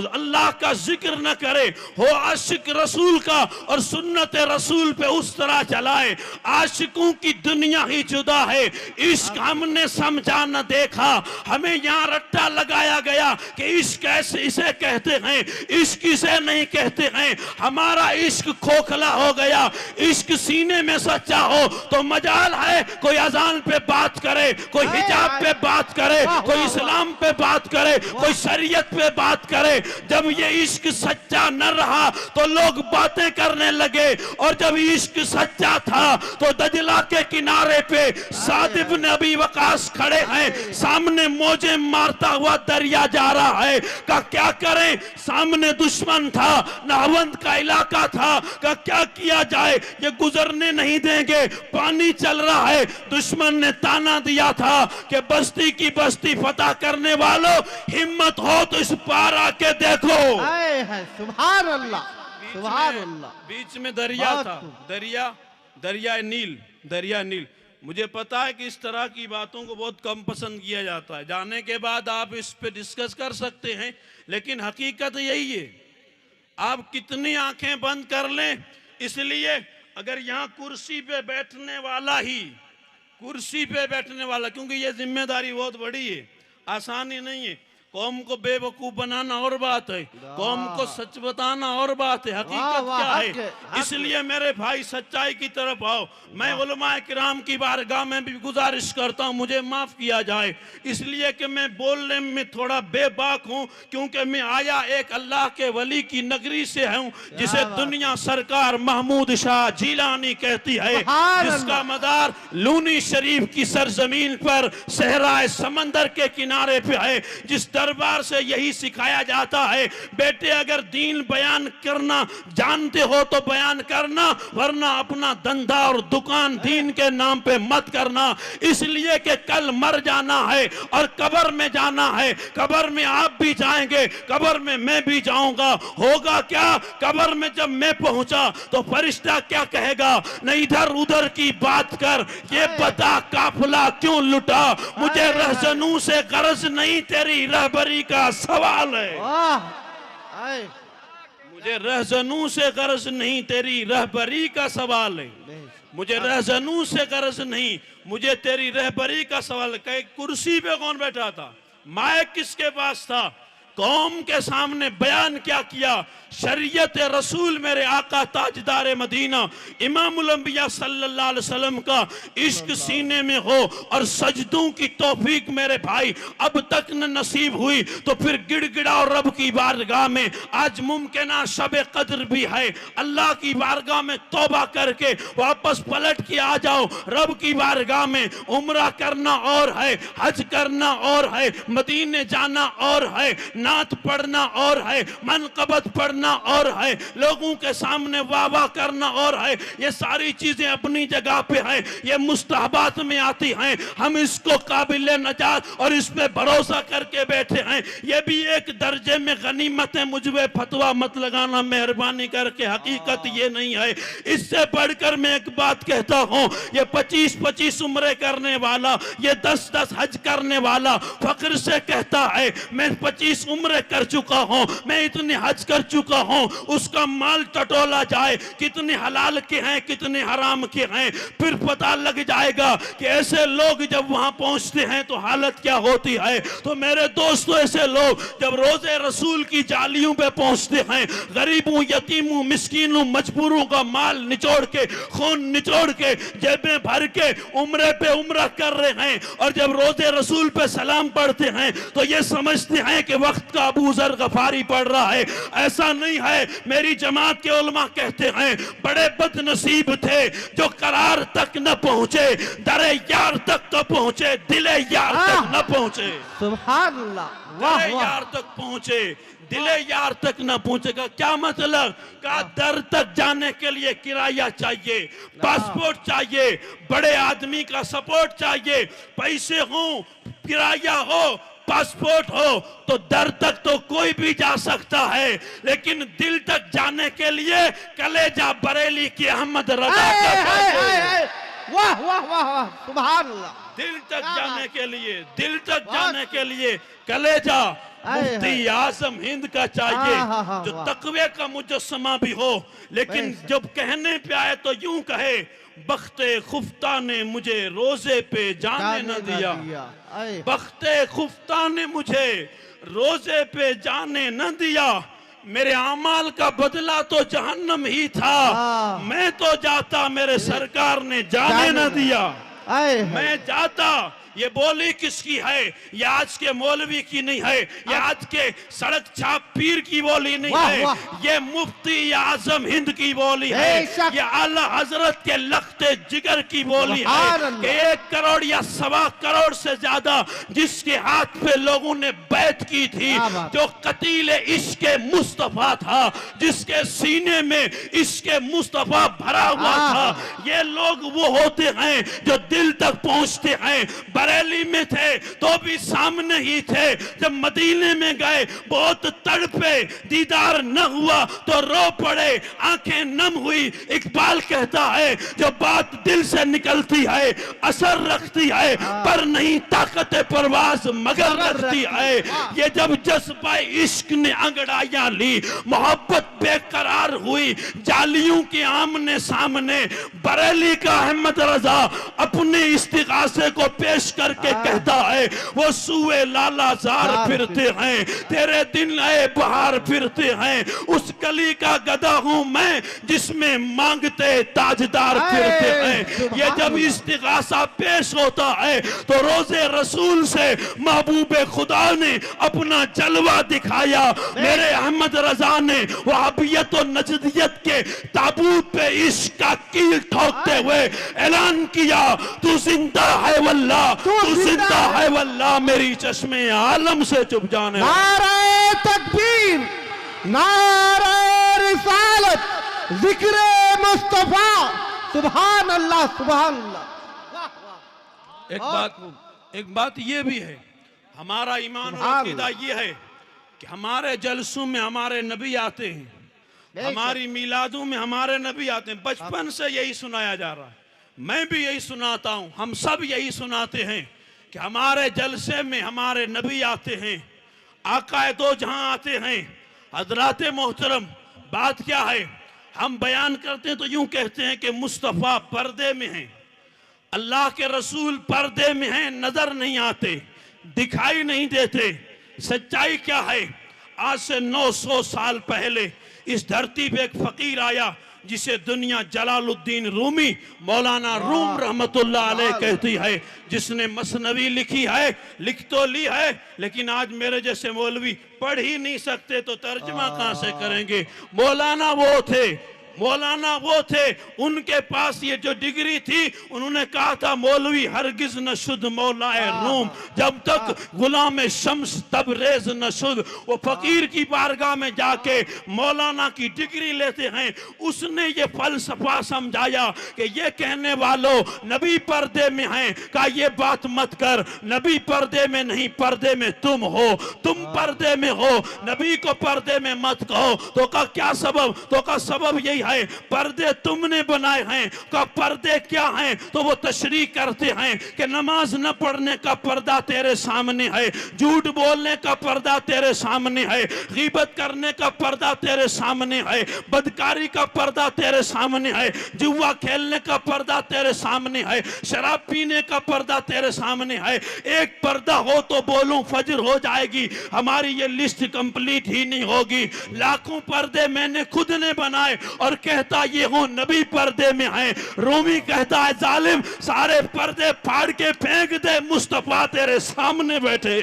अल्लाह का जिक्र न करे, हो आशिक रसूल का और सुन्नत रसूल पे उस तरह चलाए। आशिकों की दुनिया ही जुदा है। इश्क हमने समझा न देखा, हमें यहाँ रट्टा लगाया गया कि इश्क ऐसे इसे कहते हैं, इश्क इसे नहीं कहते हैं। हमारा इश्क खोखला हो गया। इश्क सीने में सच्चा हो तो मजाल है कोई अजान पे बात करे, कोई हिजाब पे बात करे, कोई इस्लाम पे बात करे, कोई शरीयत पे बात करे। जब ये इश्क सच्चा न रहा तो लोग बातें करने लगे, और जब इश्क सच्चा था तो दजला के किनारे पे साद इब्न अबी वकास खड़े हैं, सामने मौजें मारता हुआ दरिया जा रहा है। का क्या करें, सामने दुश्मन था, नाहवंद का इलाका था, का क्या किया जाए, ये गुजरने नहीं देंगे, पानी चल रहा है। दुश्मन ने ताना दिया था कि बस्ती की बस्ती फतह करने वालों, हिम्मत हो तो इस पार आके देखो। आए है सुभान अल्लाह, सुभान अल्लाह। बीच में दरिया बहुत था, खूब। दरिया नील। मुझे पता है कि इस तरह की बातों को बहुत कम पसंद किया जाता है, जाने के बाद आप इस पे डिस्कस कर सकते हैं, लेकिन हकीकत यही है। आप कितनी आंखें बंद कर लें, इसलिए अगर यहाँ कुर्सी पे बैठने वाला, क्योंकि ये जिम्मेदारी बहुत बड़ी है, आसानी नहीं है। कौम को बेवकूफ बनाना और बात है, कौम को सच बताना और बात है, हकीकत क्या है। इसलिए मेरे भाई सच्चाई की तरफ आओ। मैं उलमाए किराम की बारगाह में भी गुजारिश करता हूँ, मुझे माफ किया जाए, इसलिए कि मैं बोलने में थोड़ा बेबाक हूँ, क्योंकि मैं आया एक अल्लाह के वली की नगरी से हूँ, जिसे दुनिया सरकार महमूद शाह जीलानी कहती है, जिसका मदार लूनी शरीफ की सरजमीन पर सहराए समंदर के किनारे पे है, जिस दरबार से यही सिखाया जाता है, बेटे अगर दीन बयान करना जानते हो तो बयान करना, वरना अपना धंधा और दुकान दीन के नाम पे मत करना। इसलिए कि कल मर जाना है और कब्र में जाना है, कब्र में आप भी जाएंगे, कब्र में मैं भी जाऊंगा। होगा क्या, कब्र में जब मैं पहुंचा तो फरिश्ता क्या कहेगा, न इधर उधर की बात कर, ये बता काफिला क्यों लुटा, मुझे रहजनू से गरज नहीं तेरी रहबरी का सवाल है। मुझे रहजनू से गरज नहीं तेरी रहबरी का सवाल है, मुझे रहजनू से गरज नहीं, मुझे तेरी रहबरी का सवाल है। कुर्सी पे कौन बैठा था, माइक किसके पास था, कौम के सामने बयान क्या किया, शरीयत रसूल मेरे आका ताजदार मदीना इमामुल अंबिया सल्लल्लाहु अलैहि वसल्लम का इश्क सीने में हो और सजदों की तौफीक मेरे भाई अब तक न नसीब हुई, तो फिर गिड़गिड़ाओ रब की बारगाह में। आज मुमकिन शब कद्र भी है, अल्लाह की बारगाह में तौबा करके वापस पलट के आ जाओ रब की बारगाह में। उम्रा करना और है, हज करना और है, मदीने जाना और है, नात पढ़ना और है, मनकबत पढ़ना और है, लोगों के सामने वाह वाह करना और है। ये सारी चीजें अपनी जगह पे हैं, ये मुस्तहबात में आती हैं। हम इसको काबिल नजात और इस पे भरोसा करके बैठे हैं, ये भी एक दर्जे में गनीमत है। मुझ पे फतवा मत लगाना मेहरबानी करके, हकीकत ये नहीं है। इससे बढ़कर मैं एक बात कहता हूँ, ये 25-25 उम्रे करने वाला, ये 10-10 हज करने वाला फख्र से कहता है मैं 25 उम्रे कर चुका हूँ, मैं इतने हज कर चुका हूँ, उसका माल टटोला जाए कितने हलाल के हैं कितने हराम के हैं, फिर पता लग जाएगा कि ऐसे लोग जब वहां पहुंचते हैं तो हालत क्या होती है। तो मेरे दोस्तों, ऐसे लोग जब रोजे रसूल की जालियों पे पहुंचते हैं, गरीबों यतीमों मिस्कीनों मजबूरों का माल निचोड़ के, खून निचोड़ के, जेबें भर के उम्रे पे उम्रा कर रहे हैं, और जब रोजे रसूल पे सलाम पढ़ते हैं तो ये समझते हैं कि वक्त का अबू जर गफारी पढ़ रहा है। ऐसा नहीं है। मेरी जमात के उलमा कहते हैं बड़े बदनसीब थे जो करार तक न पहुंचे, दरे यार तक तो पहुंचे, दिले यार तक न पहुंचे। सुभान अल्लाह, दरे यार तक पहुंचे, दिले यार तक न पहुंचेगा। क्या मतलब, का दर तक जाने के लिए किराया चाहिए, पासपोर्ट चाहिए, बड़े आदमी का सपोर्ट चाहिए, पैसे हो, किराया हो, पासपोर्ट हो, तो दर तक तो कोई भी जा सकता है, लेकिन दिल तक जाने के लिए कलेजा बरेली की अहमद रजा का, वाह वाह वाह वाह, सुभान अल्लाह। दिल तक जाने के लिए, दिल तक जाने के लिए कलेजा मुफ्ती आजम हिंद का चाहिए, जो तकवे का मुजस्समा भी हो, लेकिन जब कहने पे आए तो यूं कहे, बख्ते खुफ्ता ने मुझे रोजे पे जाने न दिया, बख्ते खुफ्ता ने मुझे रोजे पे जाने न दिया, मेरे अमाल का बदला तो जहन्नम ही था, मैं तो जाता मेरे सरकार ने जाने न दिया, मैं जाता। ये बोली किसकी है, ये आज के मौलवी की नहीं है, ये आज के सड़क छाप पीर की बोली नहीं है, ये मुफ्ती आजम हिंद की बोली है, ये आला हजरत के लख्ते जिगर की बोली है कि 1 करोड़ या 1.25 करोड़ से ज्यादा जिसके हाथ पे लोगों ने बैत की थी, जो कतील इश्क मुस्तफा था, जिसके सीने में इश्क मुस्तफा भरा हुआ था, ये लोग वो होते हैं जो दिल तक पहुंचते हैं। बरेली में थे तो भी सामने ही थे, जब मदीने में गए बहुत तड़पे, दीदार न हुआ तो रो पड़े, आंखें नम हुई। इकबाल कहता है जो बात दिल से निकलती है असर रखती है, पर नहीं ताकत परवाज मगर रखती है। ये जब जज्बा इश्क ने अंगड़ाइयां ली, मोहब्बत बेकरार हुई जालियों के आमने सामने, बरेली का अहमद रजा अपने इस्तिगासे को पेश करके कहता है वो सुए लालाजार फिरते हैं, तेरे दिन आए बहार फिरते हैं, उस गली का गधा हूं मैं जिसमें मांगते ताजदार फिरते हैं। ये जब इस्तिगासा पेश होता है तो रोजे रसूल से महबूबे खुदा ने अपना जलवा दिखाया। मेरे अहमद रजा ने वहाबियत और नजदियत के ताबूत पे इश्क का कील ठोकते हुए ऐलान किया, तू जिंदा है वल्लाह, तू जिंदा है वल्लाह, मेरी चश्मे आलम से चुप जाने। नारे तकबीर, नारे रिसालत, जिक्र मुस्तफा, सुभान अल्लाह, सुभान अल्लाह। एक बात ये भी है, हमारा ईमान और अकीदा ये है कि हमारे जलसों में हमारे नबी आते हैं, हमारी मिलादों में हमारे नबी आते हैं। बचपन से यही सुनाया जा रहा है, मैं भी यही सुनाता हूं, हम सब यही सुनाते हैं कि हमारे जलसे में हमारे नबी आते हैं, आकाए दो जहां आते हैं। हजरात मोहतरम, बात क्या है, हम बयान करते हैं तो यूं कहते हैं कि मुस्तफ़ा पर्दे में हैं, अल्लाह के रसूल पर्दे में हैं, नजर नहीं आते, दिखाई नहीं देते। सच्चाई क्या है, आज से 900 साल पहले इस धरती पे एक फकीर आया जिसे दुनिया जलालुद्दीन रूमी, मौलाना रूम रहमतुल्लाह अलैह कहती है, जिसने मसनवी लिखी है, लिख तो ली है, लेकिन आज मेरे जैसे मौलवी पढ़ ही नहीं सकते तो तर्जमा कहां से करेंगे। मौलाना वो थे, उनके पास ये जो डिग्री थी, उन्होंने कहा था मौलवी हरगिज न शुद्ध मौलाए रूम, जब तक गुलाम शम्स तबरेज न शुद्ध। वो फकीर की बारगाह में जाके मौलाना की डिग्री लेते हैं। उसने ये फलसफा समझाया कि ये कहने वालों नबी पर्दे में हैं, कहा ये बात मत कर, नबी पर्दे में नहीं, पर्दे में तुम हो, तुम पर्दे में हो, नबी को पर्दे में मत कहो। तो का क्या सबब, तो का सबब यही है, पर्दे तुमने बनाए हैं। का पर्दे क्या हैं, तो वो तशरीह करते हैं कि नमाज न पढ़ने का पर्दा तेरे सामने है, झूठ बोलने का पर्दा तेरे सामने है, गीबत करने का पर्दा तेरे सामने है, बदकारी का पर्दा तेरे सामने है, जुआ खेलने का पर्दा तेरे सामने है, शराब पीने का पर्दा तेरे सामने है। एक पर्दा हो तो बोलूं फजर हो जाएगी, हमारी ये लिस्ट कंप्लीट ही नहीं होगी। लाखों पर्दे मैंने खुद ने बनाए और कहता ये हूं नबी पर्दे में है। रूमी कहता है जालिम सारे पर्दे फाड़ के फेंक दे, मुस्तफा तेरे सामने बैठे।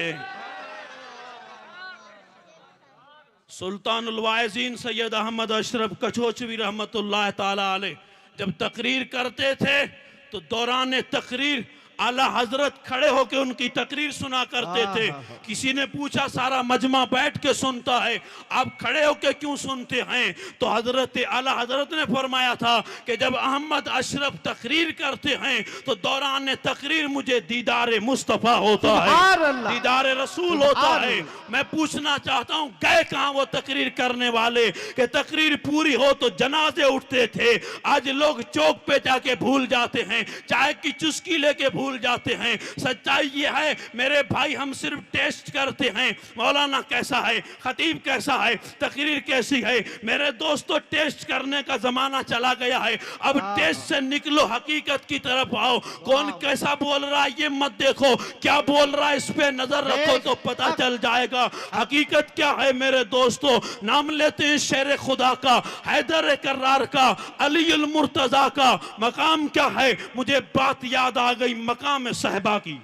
सुल्तानुल वाइज़ीन सैयद अहमद अशरफ कछोचवी रहमतुल्लाह ताला अलैह जब तकरीर करते थे तो दौरान तकरीर आला हजरत खड़े होकर उनकी तकरीर सुना करते थे। किसी ने पूछा सारा मजमा बैठ के सुनता है, आप खड़े होकर क्यों सुनते हैं? तो हजरत आला हजरत ने फरमाया था कि जब अहमद अशरफ तकरीर करते हैं तो दौरान तकरीर मुझे दीदार मुस्तफ़ा होता है, दीदार रसूल होता है। मैं पूछना चाहता हूँ गए कहाँ वो तकरीर करने वाले कि तकरीर पूरी हो तो जनाजे उठते थे। आज लोग चौक पे जाके भूल जाते हैं, चाय की चुस्की लेके भूल जाते हैं। सच्चाई ये है मेरे भाई, हम सिर्फ टेस्ट करते हैं, मौलाना कैसा है, खतीब कैसा है, तकरीर कैसी है। मेरे दोस्तों टेस्ट करने का जमाना चला गया है, अब टेस्ट से निकलो, हकीकत की तरफ आओ। कौन कैसा बोल रहा है ये मत देखो, क्या बोल रहा है इस पे नजर रखो तो पता चल जाएगा हकीकत क्या है। मेरे दोस्तों नाम लेते हैं शेर खुदा का, हैदर कर्रार का, अलीउल मुर्तजा का। मकाम क्या है, मुझे बात याद आ गई मकाम सहबा की।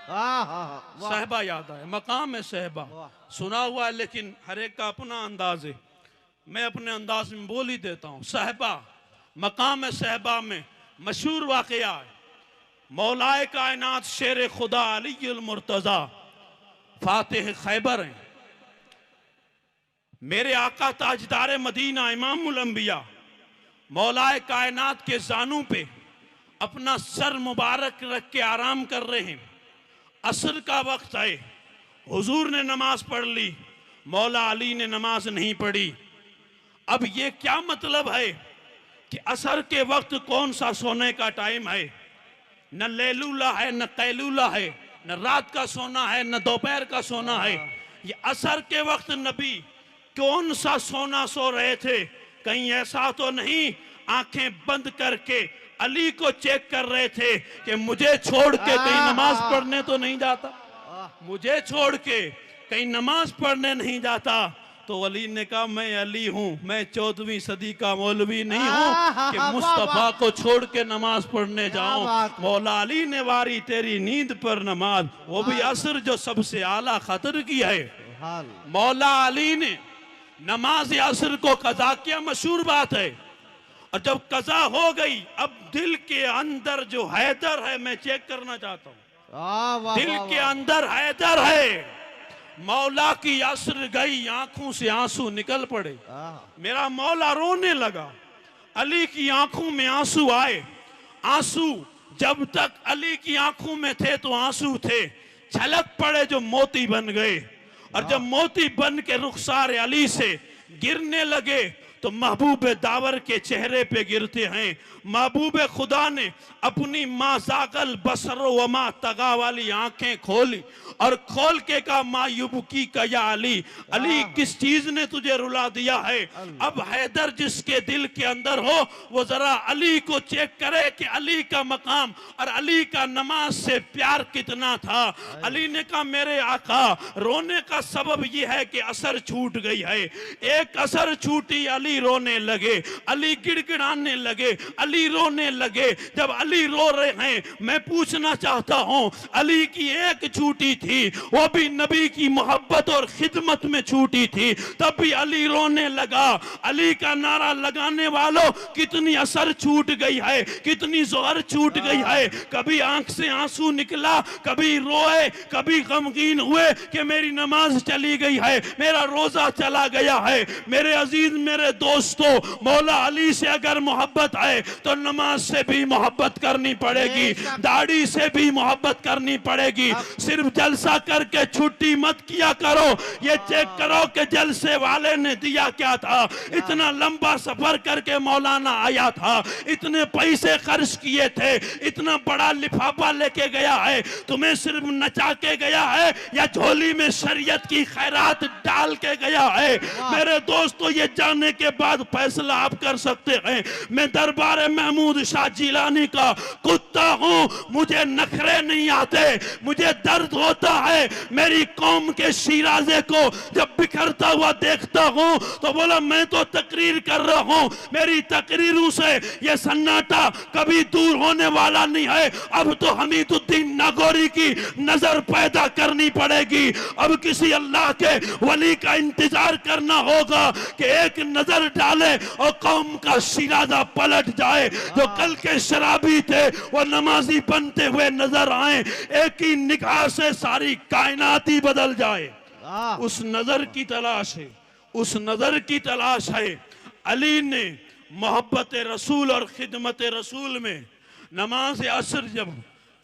सहबा याद आए, मकाम सहबा सुना हुआ है लेकिन हर एक का अपना अंदाज है, मैं अपने अंदाज में बोल ही देता हूँ। सहबा, मकाम सहबा में मशहूर वाकया है, मौलाए कायनात शेर खुदा अलीउल मुर्तजा फातिह खैबर हैं। मेरे आका ताजदार मदीना इमामुल अंबिया मौलाए कायनात के जानू पे अपना सर मुबारक रख के आराम कर रहे हैं। असर का वक्त है, हुजूर ने नमाज पढ़ ली, मौला अली ने नमाज नहीं पढ़ी। अब ये क्या मतलब है कि असर के वक्त कौन सा सोने का टाइम है? न लैलूला है, न कैलूला है, न रात का सोना है, न दोपहर का सोना है। ये असर के वक्त नबी कौन सा सोना सो रहे थे? कहीं ऐसा तो नहीं आंखें बंद करके अली को चेक कर रहे थे कि मुझे छोड़ के कहीं नमाज पढ़ने तो नहीं जाता, मुझे छोड़ के कहीं नमाज पढ़ने नहीं जाता? तो अली ने कहा मैं अली हूं, मैं 14वीं सदी का मौलवी नहीं हूं कि मुस्तफा को छोड़ के नमाज पढ़ने जाऊं। मौला अली ने वारी तेरी नींद पर नमाज, वो भी असर जो सबसे आला खतर की है। मौला अली ने नमाज असर को कज़ा किया, मशहूर बात है। और जब कज़ा हो गई, अब दिल के अंदर जो हैदर है, मैं चेक करना चाहता हूं, दिल के अंदर हैदर है। मौला की असर गई, आंखों से आंसू निकल पड़े, मेरा मौला रोने लगा। अली की आंखों में आंसू आए। आंसू जब तक अली की आंखों में थे तो आंसू थे, छलक पड़े जो मोती बन गए। और जब मोती बन के रुखसार अली से गिरने लगे तो महबूब दावर के चेहरे पे गिरते हैं। महबूब खुदा ने अपनी माज़ागल बसरो वमा तगा वाली आंखें खोली और खोल के कहा मायूबकी का या अली, अली किस चीज ने तुझे रुला दिया है? अब हैदर जिसके दिल के अंदर हो वो जरा अली को चेक करे कि अली का मकाम और अली का नमाज से प्यार कितना था। अली ने कहा मेरे आका, रोने का सबब ये है कि असर छूट गई है। एक असर छूटी, अली रोने लगे, अली गिड़गिड़ाने लगे, अली रोने लगे। जब अली रो रहे हैं, मैं पूछना चाहता हूं, अली की एक छूटी थी, वो भी नबी की मोहब्बत और खिदमत में छूटी थी, तब भी अली रोने लगा। अली का नारा लगाने वालों, कितनी असर छूट गई है, कितनी जोहर छूट गई है। कभी आंख से आंसू निकला, कभी रोए, कभी गमगीन हुए कि मेरी नमाज चली गई है, मेरा रोजा चला गया है। मेरे अजीज, मेरे दोस्तों, मौला अली से अगर मोहब्बत है तो नमाज से भी मोहब्बत करनी पड़ेगी, दाढ़ी से भी मोहब्बत करनी पड़ेगी। सिर्फ जलसा करके छुट्टी मत किया करो, ये चेक करो कि जलसे वाले ने दिया क्या था। इतना लंबा सफर करके मौलाना आया था, इतने पैसे खर्च किए थे, इतना बड़ा लिफाफा लेके गया है, तुम्हें सिर्फ नचा के गया है या झोली में शरीयत की खैरात डाल के गया है? मेरे दोस्तों, ये जानने के बाद फैसला आप कर सकते हैं। मैं दरबार महमूद शाह जिलानी का कुत्ता हूं, मुझे नखरे नहीं आते, मुझे दर्द होता है। मेरी कौम के शिराजे को जब बिखरता हुआ देखता हूं तो बोला मैं तो तकरीर कर रहा हूं, मेरी तकरीरों से ये सन्नाटा कभी दूर होने वाला नहीं है। अब तो हमीदुद्दीन नागौरी की नजर पैदा करनी पड़ेगी। अब किसी अल्लाह के वली का इंतजार करना होगा कि एक नजर डाले और कौम का शिराजा पलट जाए। जो कल के शराबी थे वो नमाजी बनते हुए नजर आए, एक ही निगाह से सारी कायनात ही बदल जाए। उस नजर की तलाश है, उस नजर की तलाश है। अली ने मोहब्बत रसूल और खिदमत रसूल में नमाज असर जब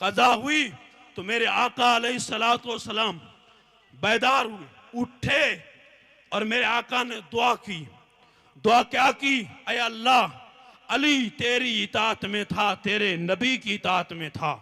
कज़ा हुई तो मेरे आका अलैहिस्सलातु वस्सलाम बेदार हुए, उठे और मेरे आका ने दुआ की। दुआ क्या की? ऐ अल्लाह, अली तेरी इताअत में था, तेरे नबी की इताअत में था।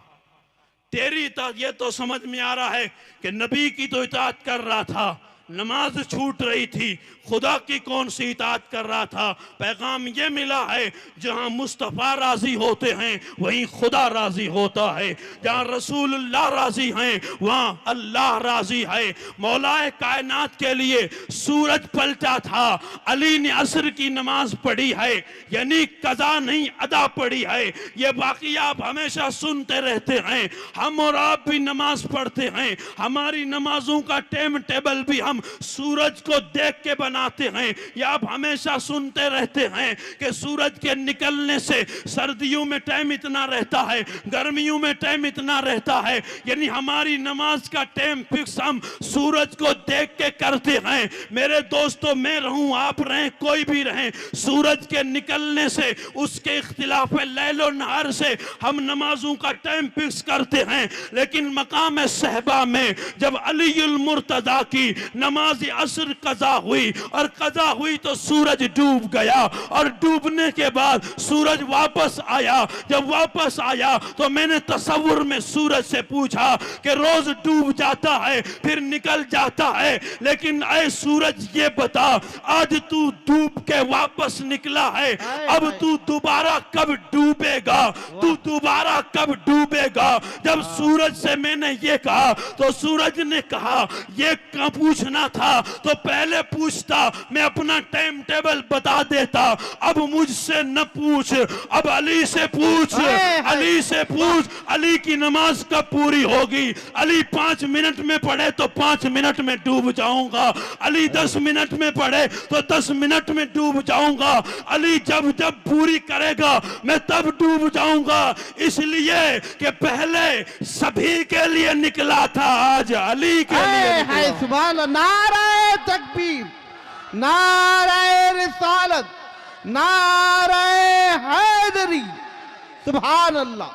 तेरी इताअत, ये तो समझ में आ रहा है कि नबी की तो इताअत कर रहा था, नमाज छूट रही थी, खुदा की कौन सी इताअत कर रहा था। पैगाम ये मिला है, जहां मुस्तफ़ा राजी होते हैं वहीं खुदा राजी होता है, जहां रसूलुल्लाह राजी हैं वहां अल्लाह राजी है। मौलाए कायनात के लिए सूरज पलटा था, अली ने असर की नमाज पढ़ी है, यानी कज़ा नहीं अदा पढ़ी है। ये बाकी आप हमेशा सुनते रहते हैं, हम और आप भी नमाज पढ़ते हैं, हमारी नमाजों का टाइम टेबल भी हम सूरज को देख के बनाते हैं। या आप हमेशा सुनते रहते हैं कि सूरज के निकलने से सर्दियों में टाइम इतना रहता है, गर्मियों में टाइम इतना रहता है। यानी हमारी नमाज का टाइम फिक्स हम सूरज को देख के करते हैं। मेरे दोस्तों, मैं रहूं, आप रहें, कोई भी रहें, सूरज के निकलने से, उसके इख्तिलाफ लैलो नहार से हम नमाजों का टाइम फिक्स करते हैं। लेकिन मकाम सहबा में जब अलीउल मुर्तजा की नमाज असर कज़ा हुई और कज़ा हुई तो सूरज डूब गया और डूबने के बाद सूरज वापस आया। जब वापस आया तो मैंने तसव्वुर में सूरज से पूछा कि रोज डूब जाता है फिर निकल जाता है, लेकिन ऐ सूरज ये बता, आज तू डूब के वापस निकला है, अब तू दोबारा कब डूबेगा, तू दोबारा कब डूबेगा। जब सूरज से मैंने ये कहा तो सूरज ने कहा ये पूछना था तो पहले पूछता, मैं अपना टाइम टेबल बता देता, अब मुझसे न पूछ, अब अली से पूछ, अली से पूछ, अली की नमाज कब पूरी होगी। अली 5 मिनट में पढ़े तो 5 मिनट में डूब जाऊंगा, अली 10 मिनट में पढ़े तो 10 मिनट में डूब जाऊंगा, अली जब जब पूरी करेगा मैं तब डूब जाऊंगा। इसलिए कि पहले सभी के लिए निकला था, आज अली के लिए है। सुभान अल्लाह, नारे तकबीर, नारे रिसालत, नारे हैदरी, सुभान अल्लाह।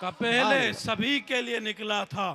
का पहले सभी के लिए निकला था,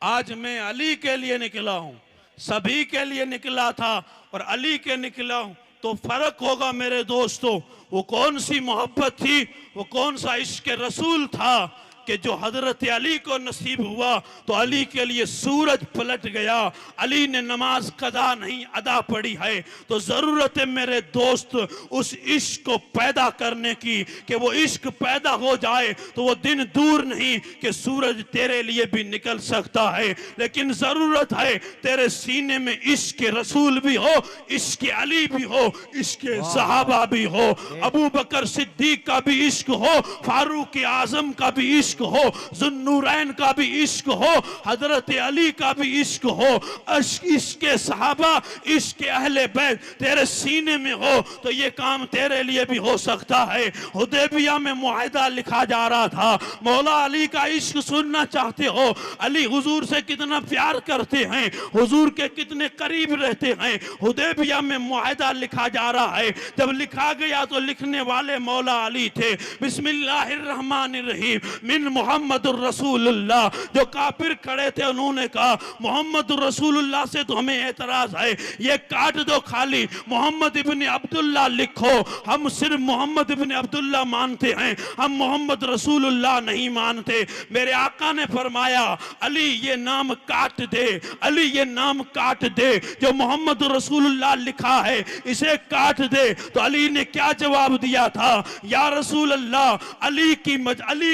आज मैं अली के लिए निकला हूं। सभी के लिए निकला था और अली के निकला हूं तो फर्क होगा मेरे दोस्तों। वो कौन सी मोहब्बत थी, वो कौन सा इश्क रसूल था कि जो हजरत अली को नसीब हुआ तो अली के लिए सूरज पलट गया। अली ने नमाज कदा नहीं अदा पड़ी है तो जरूरत है मेरे दोस्त उस इश्क को पैदा करने की कि वो इश्क पैदा हो जाए तो वो दिन दूर नहीं कि सूरज तेरे लिए भी निकल सकता है। लेकिन जरूरत है तेरे सीने में इश्क रसूल भी हो, इश्क अली भी हो, इश्क सहाबा भी हो, अबू बकर सिद्दीक का भी इश्क हो, फारूक आजम का भी इश्क हो, जुन्नूरैन का भी इश्क हो, हजरत अली का भी इश्क हो, इश्क सहाबा, इश्क अहले बैत तेरे सीने में हो तो ये काम तेरे लिए भी हो सकता है। हुदैबिया में मुआहिदा लिखा जा रहा था, मौला अली का इश्क सुनना चाहते हो, अली हुजूर से कितना प्यार करते हैं, हुजूर के कितने करीब रहते हैं। हुदैबिया में मुआहिदा लिखा जा रहा है, जब लिखा गया तो लिखने वाले मौला अली थे। बिस्मिल्लाहिर्रहमानिर्रहीम मिन मुहम्मदुर रसूलुल्लाह। जो काफिर खड़े थे उन्होंने कहा मोहम्मद रसूलुल्लाह से तो हमें एतराज है, ये काट दो, खाली मोहम्मद इब्न अब्दुल्लाह लिखो, हम सिर्फ मोहम्मद इब्न अब्दुल्लाह मानते हैं, हम मोहम्मद रसूलुल्लाह नहीं मानते। मेरे आका ने फरमाया अली ये नाम काट दे, अली ये नाम काट दे, जो मोहम्मद रसूलुल्लाह लिखा है इसे काट दे। तो अली ने क्या जवाब दिया था, या रसूल अल्लाह अली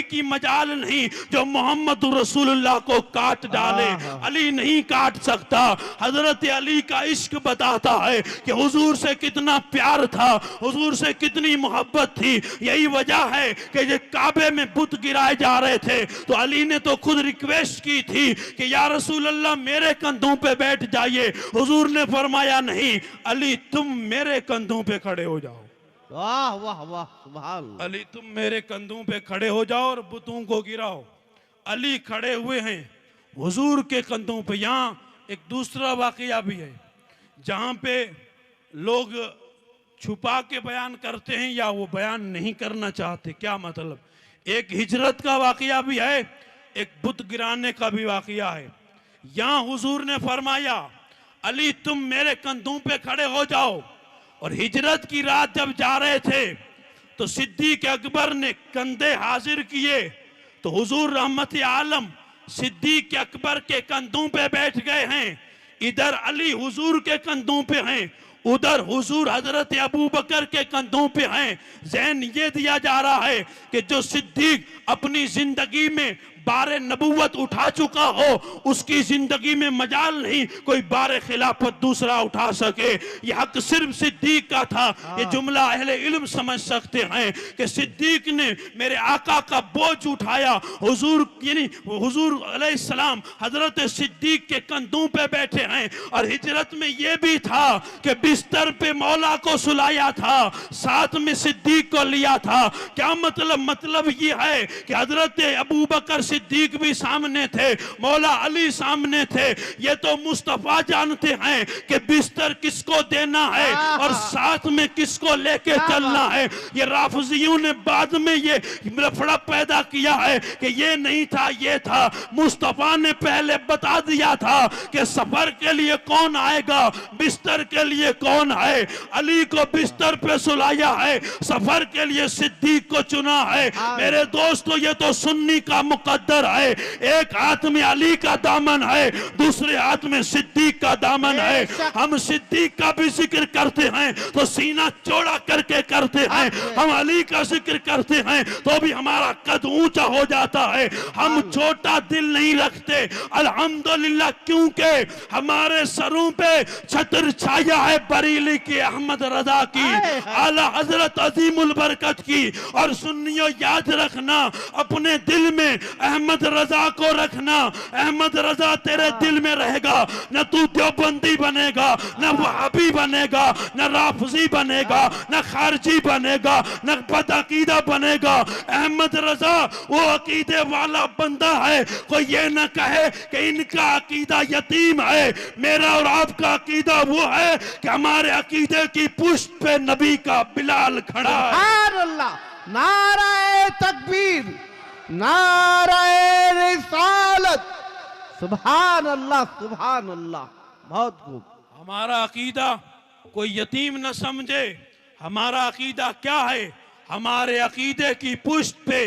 की मजाल नहीं जो मोहम्मद रसूलुल्लाह को काट डाले, अली नहीं काट सकता। हजरत अली का इश्क बताता है कि हुजूर से कितना प्यार था, हुजूर से कितनी मोहब्बत थी। यही वजह है कि जब काबे में बुत गिराए जा रहे थे तो अली ने तो खुद रिक्वेस्ट की थी कि या रसूल अल्लाह मेरे कंधों पे बैठ जाइए। हुजूर ने फरमाया नहीं अली तुम मेरे कंधों पे खड़े हो जाओ। वाह वाह वाह, सुभान अल्लाह। अली तुम मेरे कंधों पे खड़े हो जाओ और बुतों को गिराओ। अली खड़े हुए हैं हुजूर के कंधों पे। यहाँ एक दूसरा वाकया भी है जहाँ पे लोग छुपा के बयान करते हैं या वो बयान नहीं करना चाहते। क्या मतलब, एक हिजरत का वाकया भी है, एक बुत गिराने का भी वाकया है। यहाँ हुजूर ने फरमाया अली तुम मेरे कंधों पे खड़े हो जाओ। और हिजरत की रात जब जा रहे थे तो सिद्दीक अकबर ने कंधे हाजिर किए तो हुजूर रहमत आलम सिद्दीक अकबर के कंधों पे बैठ गए हैं। इधर अली हुजूर के कंधों पे हैं, उधर हुजूर हजरत अबू बकर के कंधों पे हैं। ज़हन ये दिया जा रहा है कि जो सिद्दीक अपनी जिंदगी में बारे नबूवत उठा चुका हो, उसकी जिंदगी में मजाल नहीं कोई बारे खिलाफत दूसरा उठा सके। यह हक सिर्फ सिद्दीक का था। ये जुमला अहले इल्म समझ सकते हैं कि सिद्दीक ने मेरे आका का बोझ उठाया। हुजूर यानी हुजूर अलैहिस्सलाम हजरत सिद्दीक के कंधों पे बैठे हैं। और हिजरत में यह भी था कि बिस्तर पे मौला को सुलाया था, साथ में सिद्दीक को लिया था। क्या मतलब ये है कि हजरत अबू बकर सिद्दीक भी सामने थे, मौला अली सामने थे। ये तो मुस्तफा जानते हैं कि बिस्तर किसको देना है और साथ में किसको लेके चलना है। ये राफिजियों ने बाद में ये लफड़ा पैदा किया है कि ये नहीं था, ये था। मुस्तफा ने पहले बता दिया था कि सफर के लिए कौन आएगा, बिस्तर के लिए कौन है। अली को बिस्तर पे सुलाया है, सफर के लिए सिद्दीक को चुना है। मेरे दोस्तों, ये तो सुन्नी का मुकद्दर है। एक हाथ में अली का दामन है, दूसरे हाथ में सिद्दीक का दामन है। हम सिद्दीक का भी जिक्र करते हैं तो सीना चौड़ा करके करते हैं, हम अली का जिक्र करते हैं तो भी हमारा कद ऊंचा हो जाता है। हम छोटा दिल नहीं रखते अल्हम्दुलिल्लाह, क्योंकि हमारे सरों पे छत्र छाया है बरेली के अहमद रजा की, आला हजरत अजीमुल बरकत की। और सुन्नियों याद रखना, अपने दिल में अहमद रजा को रखना। अहमद रजा तेरे दिल में रहेगा, न तू देवबंदी बनेगा, न वहाबी बनेगा, न राफजी बनेगा, न खारजी बनेगा, न बदअकीदा बनेगा। अहमद रजा वो अकीदे वाला बंदा है, कोई ये न कहे कि इनका अकीदा यतीम है। मेरा और आपका अकीदा वो है कि हमारे अकीदे की पुष्ट पे नबी का बिलाल खड़ा है। सुभान अल्लाह, नाराए तकबीर, नाराए रिसालत, सुभान अल्लाह, सुभान अल्लाह। बहुत खूब। हमारा अकीदा कोई यतीम न समझे। हमारा अकीदा क्या है? हमारे अकीदे की पुष्ट पे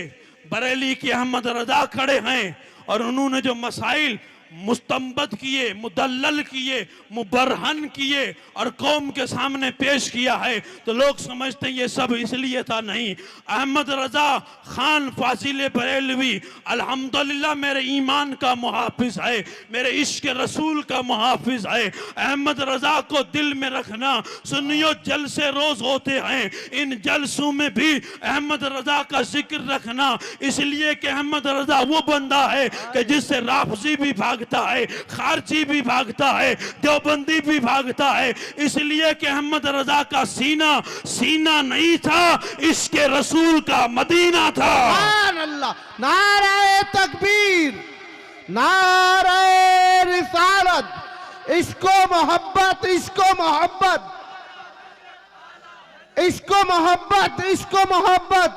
बरेली के अहमद रजा खड़े हैं और उन्होंने जो मसाइल मुस्तंबत किए, मुदल्लल किए, मुबरहन किए और कौम के सामने पेश किया है, तो लोग समझते हैं ये सब इसलिए था। नहीं, अहमद रजा खान फासिल बरेलवी अल्हम्दुलिल्लाह मेरे ईमान का मुहाफिज है, मेरे इश्क रसूल का मुहाफिज है। अहमद रजा को दिल में रखना। सुन्नियों, जलसे रोज होते हैं, इन जलसों में भी अहमद रजा का जिक्र रखना, इसलिए कि अहमद रजा वो बंदा है कि जिससे राफजी भी भागता है, खारजी भी भागता है, देवबंदी भी भागता है। इसलिए कि अहमद रजा का सीना सीना नहीं था, इसके रसूल का मदीना था। सुभान अल्लाह, नाराए तकबीर, नाराए रिसालत। इसको मोहब्बत, इसको मोहब्बत, इसको मोहब्बत, इसको मोहब्बत।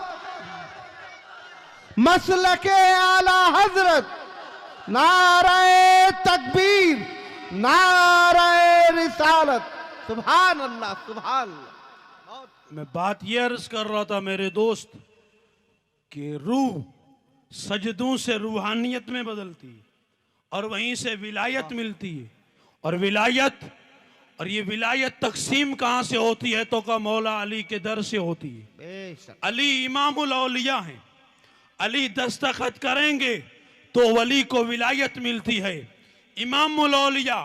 मसलके आला हजरत, नाराए तकबीर, नाराए रिसालत। सुभान अल्लाह, सुभान अल्लाह। मैं बात ये अर्ज कर रहा था मेरे दोस्त कि रूह सजदों से रूहानियत में बदलती है और वहीं से विलायत मिलती है। और ये विलायत तकसीम कहाँ से होती है? तो का मौला अली के दर से होती है। बेशक। अली इमामुल औलिया हैं। अली दस्तखत करेंगे तो वली को विलायत मिलती है। इमामुल औलिया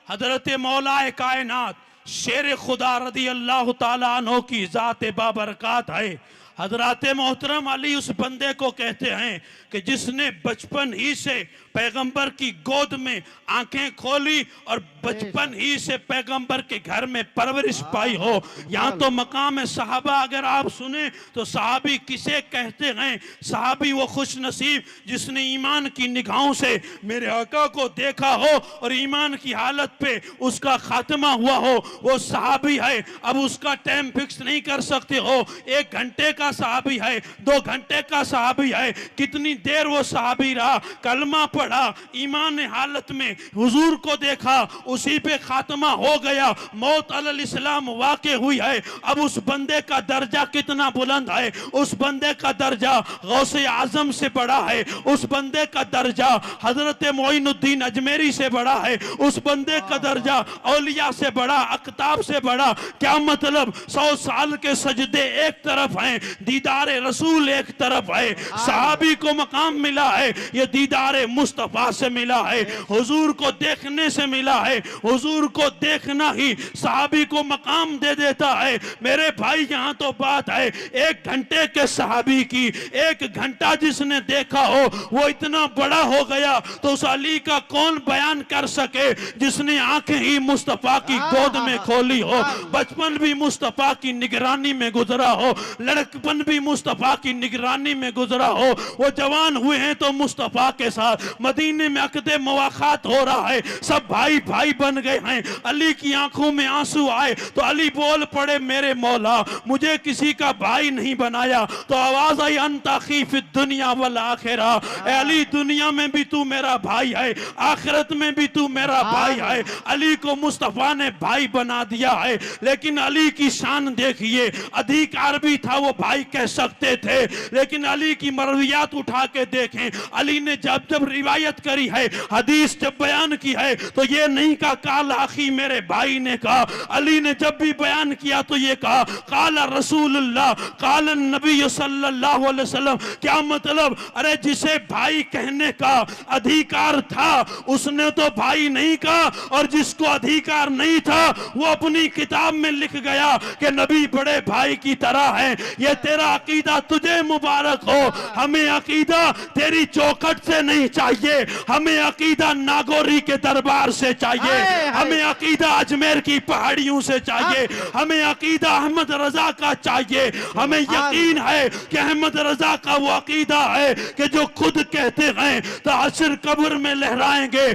हजरत मौलाए कायनात शेर खुदा रदी अल्लाह ताला अन्हु की जात बाबरकात है। हजरत मोहतरम अली उस बंदे को कहते हैं कि जिसने बचपन ही से पैगंबर की गोद में आंखें खोली और बचपन ही से पैगंबर के घर में परवरिश पाई हो। यहाँ तो मकाम सहाबा अगर आप सुने तो सहाबी किसे कहते हैं? सहाबी वो खुश नसीब जिसने ईमान की निगाहों से मेरे आका को देखा हो और ईमान की हालत पे उसका खात्मा हुआ हो, वो सहाबी है। अब उसका टाइम फिक्स नहीं कर सकते हो, 1 घंटे का का सहाबी है, 2 घंटे का सहाबी है, कितनी देर वो सहाबी रहा, कलमा पढ़ा, ईमान हालत में हुजूर को देखा, उसी पे खात्मा हो गया, मौत अलल इस्लाम वाक़ हुई है। अब उस बंदे का दर्जा कितना बुलंद है, उस बंदे का दर्जा गौसे आजम से बड़ा है, उस बंदे का दर्जा हजरत मोइनुद्दीन अजमेरी से बड़ा है, उस बंदे का दर्जा औलिया से बड़ा, अकताब से बड़ा। क्या मतलब, 100 साल के सजदे एक तरफ हैं, दीदार रसूल एक तरफ है। सहाबी को मकाम मिला है, ये दीदार मुस्तफा से मिला है, हुजूर को देखने से मिला है। हुजूर को देखना ही सहाबी को मकाम दे देता है। मेरे भाई यहाँ तो बात है 1 घंटे के सहाबी की, 1 घंटा जिसने देखा हो वो इतना बड़ा हो गया, तो उस अली का कौन बयान कर सके जिसने आंखें ही मुस्तफा की गोद में खोली हो, बचपन भी मुस्तफा की निगरानी में गुजरा हो, लड़कपन भी मुस्तफा की निगरानी में गुजरा हो। वो जवान हुए हैं तो मुस्तफा के साथ मदीने में अक़दे मुवाख़ात हो रहा है, सब भाई भाई बन गए हैं। अली की आंखों में आंसू आए तो अली बोल पड़े, मेरे मौला मुझे किसी का भाई नहीं बनाया। तो आवाज आई, अंता अखी फिद दुनिया वल आखिरा, अली दुनिया में भी तू मेरा भाई है, आखिरत में भी तू मेरा भाई है। अली को मुस्तफा ने भाई बना दिया है। लेकिन अली की शान देखिए, अधिकार भी था, वो भाई कह सकते थे, लेकिन अली की मरवियात उठा के देखें, अली ने जब जब रिवायत करी है, हदीस जब बयान की है, तो ये नहीं कहा काल आखी मेरे भाई ने कहा। अली ने जब भी बयान किया तो ये कहा काला रसूलुल्लाह काल नबी सल्लल्लाहु अलैहि वसल्लम। क्या मतलब, अरे जिसे भाई कहने का अधिकार था उसने तो भाई नहीं कहा, और जिसको अधिकार नहीं था वो अपनी किताब में लिख गया कि नबी बड़े भाई की तरह है। ये तेरा अकीदा तुझे मुबारक हो, हमें अकीदा तेरी चौखट से नहीं चाहिए, हमें अकीदा नागौरी के दरबार से चाहिए, हमें अकीदा अजमेर की पहाड़ियों से चाहिए, हमें अकीदा अहमद रजा का चाहिए। हमें यकीन है कि अहमद रजा का वो अकीदा है कि जो खुद कहते हैं तो हश्र कब्र में लहराएंगे,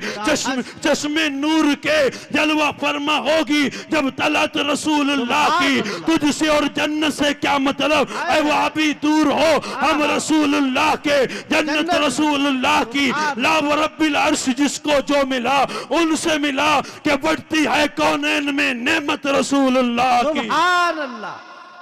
चश्मे नूर के जलवा फरमा होगी जब तलत रसूलुल्लाह की। तुझसे और जन्नत से क्या मतलब, ऐ वह भी दूर हो, हम रसूलुल्लाह के, जन्नत रसूलुल्लाह की। ला व रब्बिल अर्श जिसको जो मिला उनसे मिला कि बढ़ती है कौनैन में नेमत रसूलुल्लाह की। सुभान अल्लाह,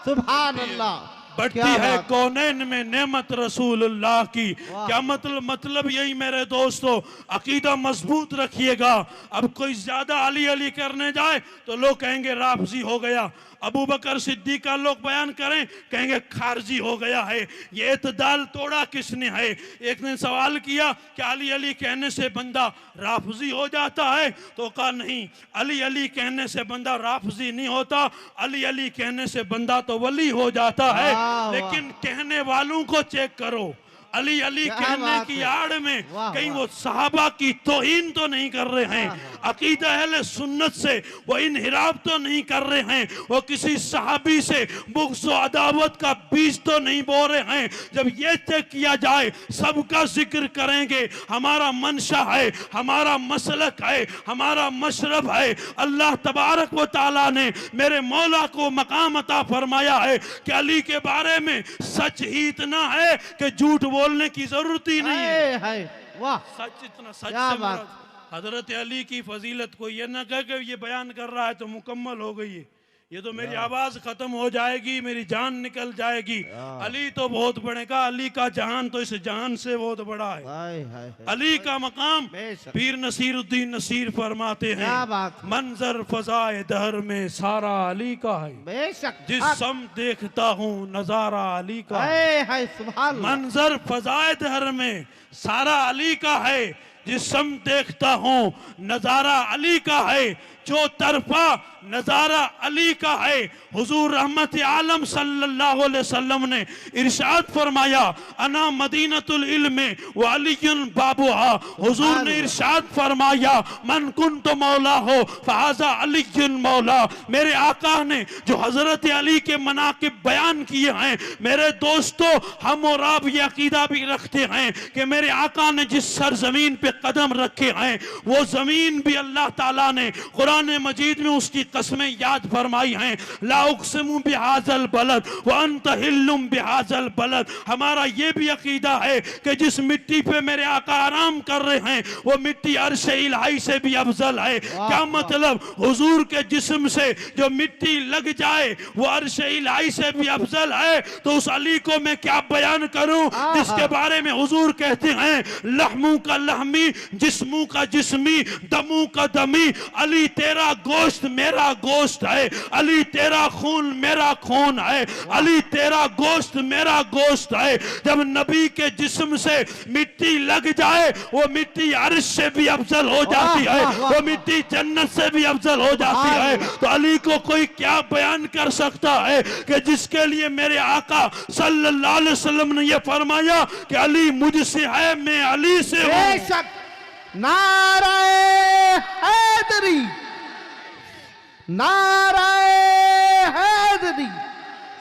सुभान अल्लाह। बढ़ती है कौनैन में नेमत रसूलुल्लाह की। क्या मतलब यही मेरे दोस्तों, अकीदा मजबूत रखिएगा। अब कोई ज्यादा अली अली करने जाए तो लोग कहेंगे राफजी हो गया, अबू बकर सिद्दीक का लोग बयान करें कहेंगे खारजी हो गया है। ये इत्दाल तोड़ा किसने है? एक ने सवाल किया कि अली अली कहने से बंदा राफजी हो जाता है, तो कहा नहीं, अली अली कहने से बंदा राफजी नहीं होता, अली अली कहने से बंदा तो वली हो जाता है। लेकिन कहने वालों को चेक करो, अली अली कहने की आड़ में कहीं वो सहाबा की तौहीन तो नहीं कर रहे हैं, अकीदा अहले सुन्नत से वो इनहिराफ तो नहीं कर रहे हैं, वो किसी सहाबी से बुग़्ज़ व अदावत का बीज तो नहीं बो रहे हैं। जब ये चेक किया जाए सबका जिक्र करेंगे। हमारा मंशा है, हमारा मसलक है, हमारा मशरब है। अल्लाह तबारक व तआला ने मेरे मौला को मकाम अता फरमाया है कि अली के बारे में सच ही इतना है कि झूठ बोलने की जरूरत ही नहीं है। वाह, सच इतना, सच क्या से बात। हजरत अली की फजीलत को ये ना कह के ये बयान कर रहा है तो मुकम्मल हो गई है, ये तो मेरी आवाज खत्म हो जाएगी, मेरी जान निकल जाएगी। अली तो बहुत बड़े का, अली का जहान तो इस जहान से बहुत बड़ा है। अली का मकाम पीर नसीरुद्दीन नसीर फरमाते हैं, मंजर फजाए दहर में सारा अली का है, बेशक जिस सम देखता हूँ नजारा अली का है। सुभान अल्लाह। मंजर फजाए दहर में सारा अली का है, जिस सम देखता हूँ नजारा अली का है, जो तरफा नजारा अली का है। हुजूर रहमत आलम सल्लल्लाहु अलैहि वसल्लम ने इरशाद फरमाया, अना मदीनतुल इल्म व अलीयुन बाबुहा। हुजूर ने इरशाद फरमाया, मन कुंतु मौला हो फहाजा अलीयुन मौला। मेरे आका ने जो हजरत अली के मनाकिब बयान किए हैं, मेरे दोस्तों हम और आप ये अकीदा भी रखते हैं कि मेरे आका ने जिस सरजमीन पे कदम रखे हैं वो जमीन भी अल्लाह ताला ने कुरान कुरान मजीद में उसकी कस्में याद फरमाई हैं, ला उक़सिमु बिहाज़ल बलद व अंत हिल्लुम बिहाज़ल बलद। हमारा ये भी अकीदा है कि जिस मिट्टी पे मेरे आका आराम कर रहे हैं वो मिट्टी अर्श इलाही से भी अफजल है। क्या मतलब? हुजूर के जिस्म से जो मिट्टी लग जाए वो अर्श इलाही से भी अफजल है। तो उस अली को मैं क्या बयान करूं जिसके बारे में हुजूर कहते हैं लहमू का लहमी, जिस्मू का जिस्मी, दमू का दमी। अली तेरा गोश्त मेरा गोश्त है, अली तेरा खून मेरा खून है, अली तेरा गोश्त मेरा गोश्त है। जब नबी के जिस्म से मिट्टी लग जाए वो मिट्टी अर्श से भी अफजल हो जाती है, वो मिट्टी जन्नत से भी अफजल हो जाती है। तो अली को कोई क्या बयान कर सकता है कि जिसके लिए मेरे आका सल्लल्लाहु अलैहि वसल्लम ने ये फरमाया कि अली मुझसे है, मैं अली से हूं। बेशक। नाराए हैदरी, नाराए हैदरी,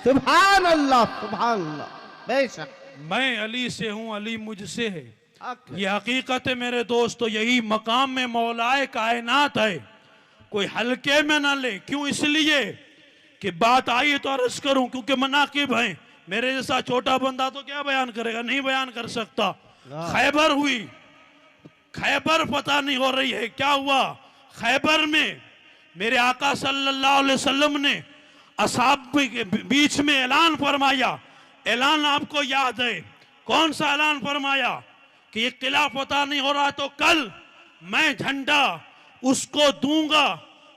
सुभान अल्लाह, सुभान अल्लाह। बेशक मैं अली से हूं, अली मुझसे है। ये हकीकत है मेरे दोस्तों, यही मकाम में मौलाए कायनात है। कोई हल्के में ना ले। क्यों? इसलिए कि बात आई है तो अर्ज करूं, क्योंकि मनाकिब हैं। मेरे जैसा छोटा बंदा तो क्या बयान करेगा? नहीं बयान कर सकता। खैबर हुई, खैबर पता नहीं हो रही है क्या हुआ। खैबर में मेरे आका सल्लल्लाहु अलैहि वसल्लम ने असहाब के बीच में ऐलान फरमाया। ऐलान आपको याद है? कौन सा ऐलान फरमाया? कि ये किला पता नहीं हो रहा तो कल मैं झंडा उसको दूंगा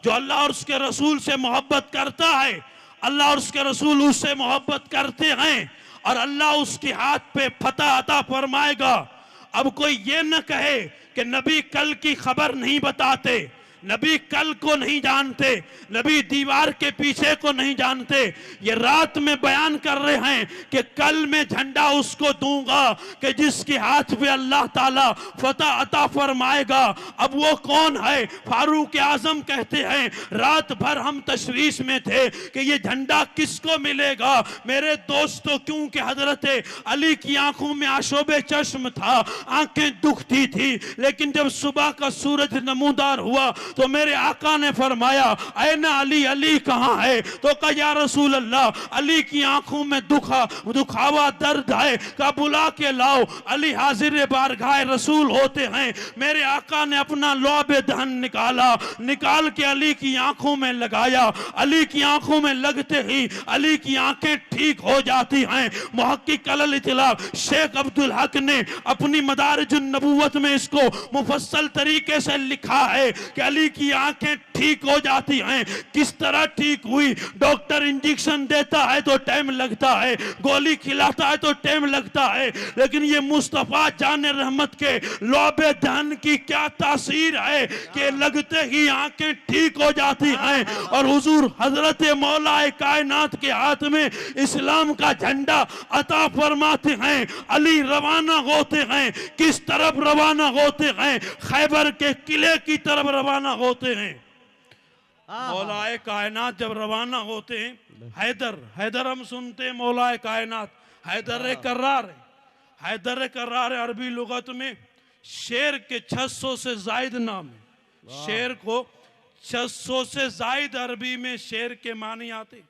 जो अल्लाह और उसके रसूल से मोहब्बत करता है, अल्लाह और उसके रसूल उससे मोहब्बत करते हैं, और अल्लाह उसके हाथ पे फतह अता फरमाएगा। अब कोई ये न कहे कि नबी कल की खबर नहीं बताते, नबी कल को नहीं जानते, नबी दीवार के पीछे को नहीं जानते। ये रात में बयान कर रहे हैं कि कल मैं झंडा उसको दूंगा कि जिसके हाथ पे अल्लाह ताला फतह अता फरमाएगा। अब वो कौन है? फारूक आजम कहते हैं रात भर हम तशवीश में थे कि ये झंडा किसको मिलेगा। मेरे दोस्तों, क्योंकि हजरत अली की आंखों में आशोबे चश्म था, आंखें दुखती थी, लेकिन जब सुबह का सूरज नमूदार हुआ तो मेरे आका ने फरमाया ऐ ना अली, अली कहाँ है? तो कहा या रसूल अल्लाह, अली की आंखों में दुखावा दर्द है, का बुला के लाओ। अली हाजिर बारगाह रसूल होते हैं। मेरे आका ने अपना लौब दहन निकाला, निकाल के अली की आंखों में लगाया। अली की आंखों में लगते ही अली की आंखें ठीक हो जाती हैं। मुहक्किक अल इत्लाफ शेख अब्दुल हक ने अपनी मदारिजुन नबुव्वत में इसको मुफस्सल तरीके से लिखा है कि अली की आंखें ठीक हो जाती हैं। किस तरह ठीक हुई? डॉक्टर इंजेक्शन देता है तो टाइम लगता है, गोली खिलाता है तो टाइम लगता है, लेकिन ये मुस्तफा जान रहमत के लौबे दहन की क्या तासीर है कि लगते ही आंखें ठीक हो जाती हैं। और हुजूर हजरत मौलाए कायनात के हाथ में इस्लाम का झंडा अता फरमाते हैं। अली रवाना होते हैं। किस तरफ रवाना होते हैं? खैबर के किले की तरफ रवाना होते हैं। मौलाए कायनात जब रवाना होते हैं, हैदर हम सुनते हैं मौलाए कायनात हैदर कर्रार है। हैदर कर्रार अरबी लुगत में शेर के 600 से जायद नाम है। शेर को 600 से जायद अरबी में शेर के मानी आते।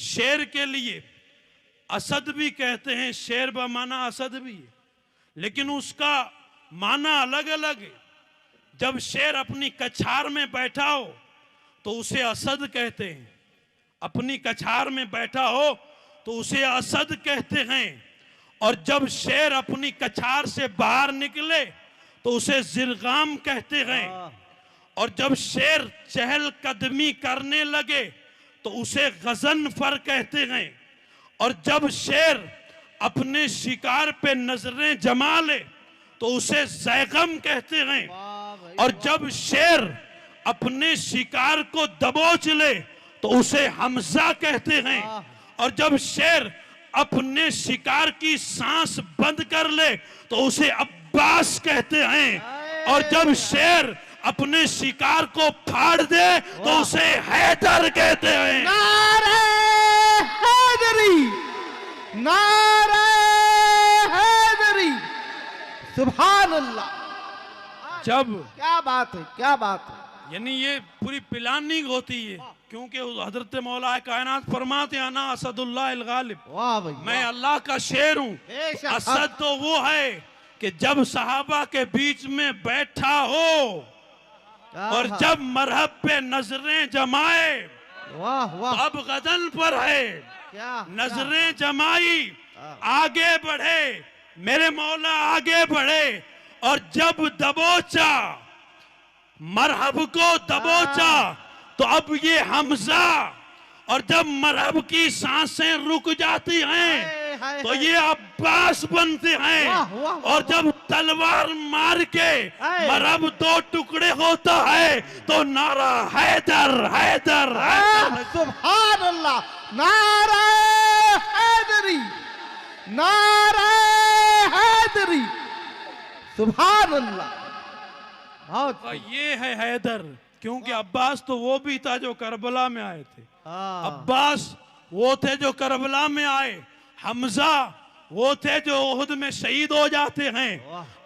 शेर के लिए असद भी कहते हैं, शेर बमाना असद भी है, लेकिन उसका माना अलग अलग है। जब शेर अपनी कछार में बैठा हो तो उसे असद कहते हैं, अपनी कछार में बैठा हो तो उसे असद कहते हैं, और जब शेर अपनी कछार से बाहर निकले तो उसे जिरगाम कहते हैं, और जब शेर चहलकदमी करने लगे तो उसे गजनफर कहते हैं, और जब शेर अपने शिकार पे नजरें जमा ले तो उसे जैगम कहते हैं, और जब शेर अपने शिकार को दबोच ले तो उसे हमजा कहते हैं, और जब शेर अपने शिकार की सांस बंद कर ले तो उसे अब्बास कहते हैं, और जब शेर अपने शिकार को फाड़ दे तो उसे हैदर कहते हैं। नारे हैदरी, नारे हैदरी, सुभान अल्लाह। जब क्या बात है, क्या बात है। यानी ये पूरी प्लानिंग होती है, क्योंकि हजरत मौला कायनात फरमाते हैं ना असदुल्लाह अल गालिब, वाह भाई मैं अल्लाह का शेर हूँ। बेशक। असद तो वो है कि जब सहाबा के बीच में बैठा हो और आहा, जब मरहब पे नजरें जमाए, वाह तो वाह अब गदन पर है, क्या नजरें जमाई, आगे बढ़े, मेरे मौला आगे बढ़े, और जब दबोचा, मरहब को दबोचा, तो अब ये हमजा, और जब मरहब की सांसें रुक जाती हैं हाय, हाय, तो हाय। ये अब्बास बनते हैं, वाह, वाह, वाह, और जब तलवार मार के हाय। मरहब दो टुकड़े होता है तो नारा हैदर हैदर हैदर। सुभान अल्लाह, नारे हैदरी, नारे हैदरी, सुभान अल्लाह। बहुत और ये है हैदर, क्योंकि अब्बास तो वो भी था जो करबला में आए थे, हाँ, अब्बास वो थे जो करबला में आए, हमजा वो थे जो उहद में शहीद हो जाते हैं।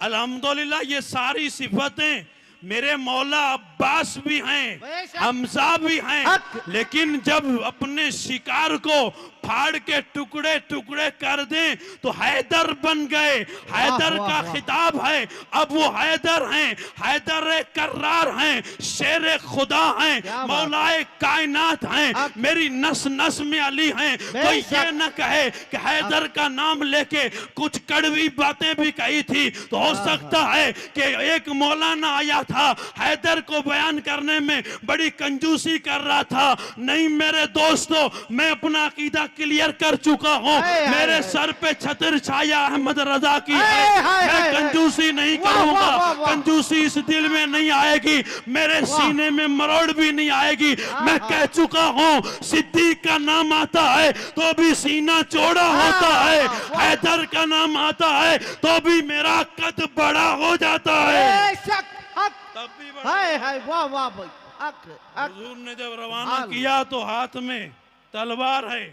अल्हम्दुलिल्लाह ये सारी सिफतें मेरे मौला अब्बास भी हैं, बेशक। हमजा भी हैं, हक। लेकिन जब अपने शिकार को फाड़ के टुकड़े टुकड़े कर दें तो हैदर बन गए। हैदर वाह, का वाह। खिताब है, अब वो हैदर हैं, हैदर कर्रार हैं, शेर खुदा हैं, क्या बात। मौलाए कायनात हैं, हक। मेरी नस नस में अली हैं। कोई बेशक। ये न कहे कि हैदर का नाम लेके कुछ कड़वी बातें भी कही थी, तो हो सकता है कि एक मौलाना आया था, हैदर को बयान करने में बड़ी कंजूसी कर रहा था। नहीं मेरे दोस्तों, मैं अपना अकीदा क्लियर कर चुका हूँ, हाय, मेरे हाय, सर पे छतर छाया अहमद रजा की हाय, है। हाय, मैं हाय, कंजूसी नहीं वाह, वाह, वाह, करूंगा, वाह। कंजूसी इस दिल में नहीं आएगी, मेरे सीने में मरोड़ भी नहीं आएगी। मैं कह चुका हूँ, सिद्दीक का नाम आता है तो भी सीना चौड़ा होता है, हैदर का नाम आता है तो भी मेरा कद बड़ा हो जाता है। बेशक, हक, तब भी बड़ा। हाय हाय, वाह वाह भाई, हक हक, हुजूर ने जब रवाना हाल। किया तो हाथ में तलवार है,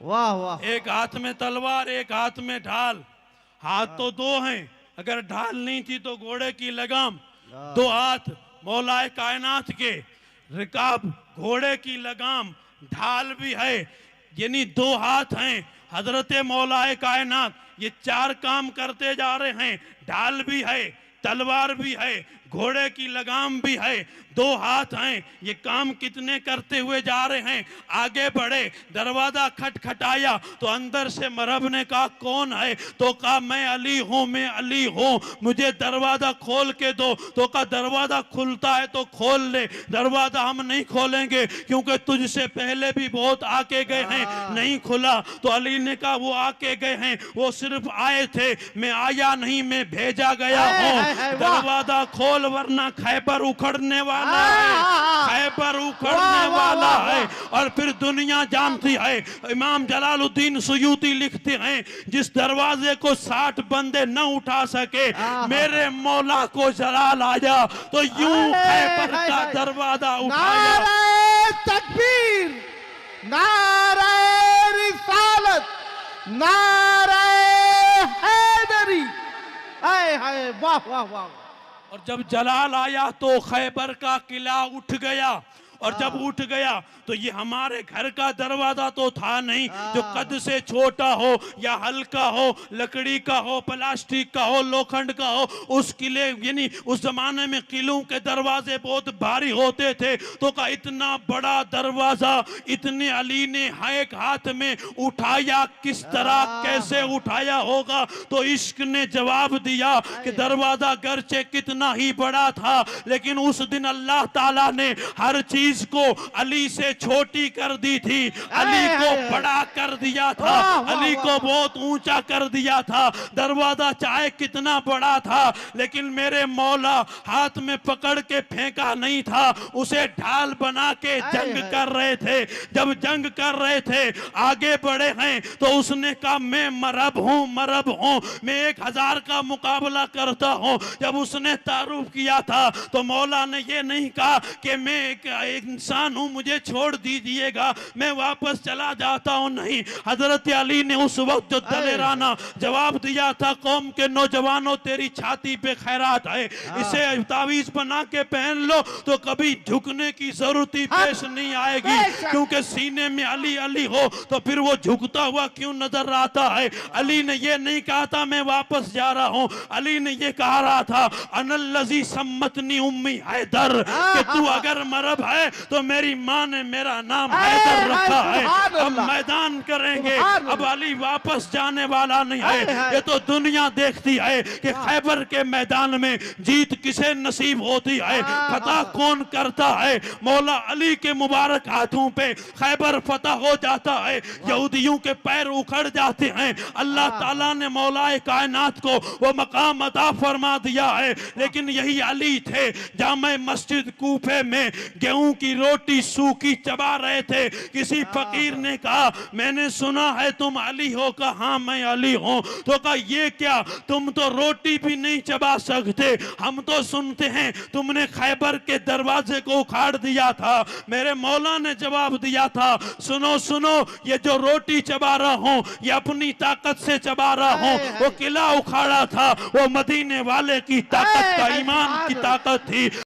वाह वाह, एक हाथ में तलवार, एक हाथ में ढाल। हाथ तो दो हैं, अगर ढाल नहीं थी तो घोड़े की लगाम। दो हाथ मौलाए कायनात के, रिकाब घोड़े की लगाम, ढाल भी है, यानी दो हाथ हैं हजरत मौलाए कायनात। ये चार काम करते जा रहे हैं, ढाल भी है, तलवार भी है, घोड़े की लगाम भी है, दो हाथ हैं। ये काम कितने करते हुए जा रहे हैं, आगे बढ़े, दरवाजा खटखटाया तो अंदर से मरहब ने कहा कौन है, तो कहा मैं अली हूँ, मैं अली हूँ, मुझे दरवाजा खोल के दो। तो कहा दरवाजा खुलता है तो खोल ले, दरवाजा हम नहीं खोलेंगे क्योंकि तुझसे पहले भी बहुत आके गए हैं, नहीं खुला। तो अली ने कहा वो आके गए हैं, वो सिर्फ आए थे, मैं आया नहीं, मैं भेजा गया हाय, हूँ। हाय, हाय, वाह। दरवाजा खोल वरना खैबर उखड़ने वाला है, वाह, खैबर वाह, उखड़ने वाह, वाला वाह, है। और फिर दुनिया जानती है, इमाम जलालुद्दीन सुयूती लिखते हैं, जिस दरवाजे को 60 बंदे न उठा सके, मेरे मौला को जलाल आया तो यूं हाय, खैबर हाय, का हाय। दरवाजा उठाया। नारे तकबीर, नारे रिसालत, नारे हैदरी, हाय हाय, वाह वाह वाह। और जब जलाल आया तो खैबर का किला उठ गया, और जब उठ गया तो ये हमारे घर का दरवाजा तो था नहीं, जो कद से छोटा हो या हल्का हो, लकड़ी का हो, प्लास्टिक का हो, लोखंड का हो। उस किले यानी उस जमाने में किलों के दरवाजे बहुत भारी होते थे, तो का इतना बड़ा दरवाजा इतने अली ने एक हाथ में उठाया, किस तरह कैसे उठाया होगा। तो इश्क ने जवाब दिया कि दरवाजा गर्चे कितना ही बड़ा था, लेकिन उस दिन अल्लाह ताला ने हर चीज को अली से छोटी कर दी थी, अली को बड़ा कर दिया था, अली को बहुत ऊंचा कर दिया था। दरवाजा चाहे कितना बड़ा था, लेकिन मेरे मौला हाथ में पकड़ के फेंका नहीं था, उसे ढाल बना के जंग कर रहे थे। जब जंग कर रहे थे, आगे बढ़े हैं, तो उसने कहा मैं मरहब हूँ, मरहब हूँ, मैं 1000 का मुकाबला करता हूँ। जब उसने तारुफ किया था तो मौला ने ये नहीं कहा कि मैं इंसान हूँ, मुझे छोड़ दीजिएगा, मैं वापस चला जाता हूँ। नहीं, हजरत अली ने उस वक्त जो दलेराना जवाब दिया था, कौम के नौजवानों तेरी छाती पे खैरात है, इसे तावीज बना के पहन लो तो कभी झुकने की जरूरत ही पेश नहीं आएगी, क्योंकि सीने में अली अली हो तो फिर वो झुकता हुआ क्यों नजर आता है। अली ने ये नहीं कहा था मैं वापस जा रहा हूँ, अली ने ये कहा रहा था अनल्लज़ी सम्मतनी उम्मी हैदर, कि तू अगर मरब है तो मेरी माँ ने मेरा नाम हैदर रखा है। अब मैदान करेंगे, अब अली वापस जाने वाला नहीं है। ये तो दुनिया देखती है कि खैबर के मैदान में जीत किसे नसीब होती है, फतह कौन करता है। मौला अली के मुबारक हाथों पे खैबर फतह हो जाता है, यहूदियों के पैर उखड़ जाते हैं। अल्लाह ताला ने मौलाए कायनात को वो मकाम अता फरमा दिया है। लेकिन यही अली थे जामे मस्जिद कूफे में गेहूं की रोटी सूखी चबा रहे थे। किसी फकीर ने कहा मैंने सुना है तुम अली हो, कहा हाँ मैं अली हूं। तो कहा ये क्या, तुम तो रोटी भी नहीं चबा सकते, हम तो सुनते हैं तुमने खैबर के दरवाजे को उखाड़ दिया था। मेरे मौला ने जवाब दिया था सुनो सुनो, ये जो रोटी चबा रहा हूं ये अपनी ताकत से चबा रहा हूं, वो किला उखाड़ा था वो मदीने वाले की ताकत का, ईमान की ताकत थी।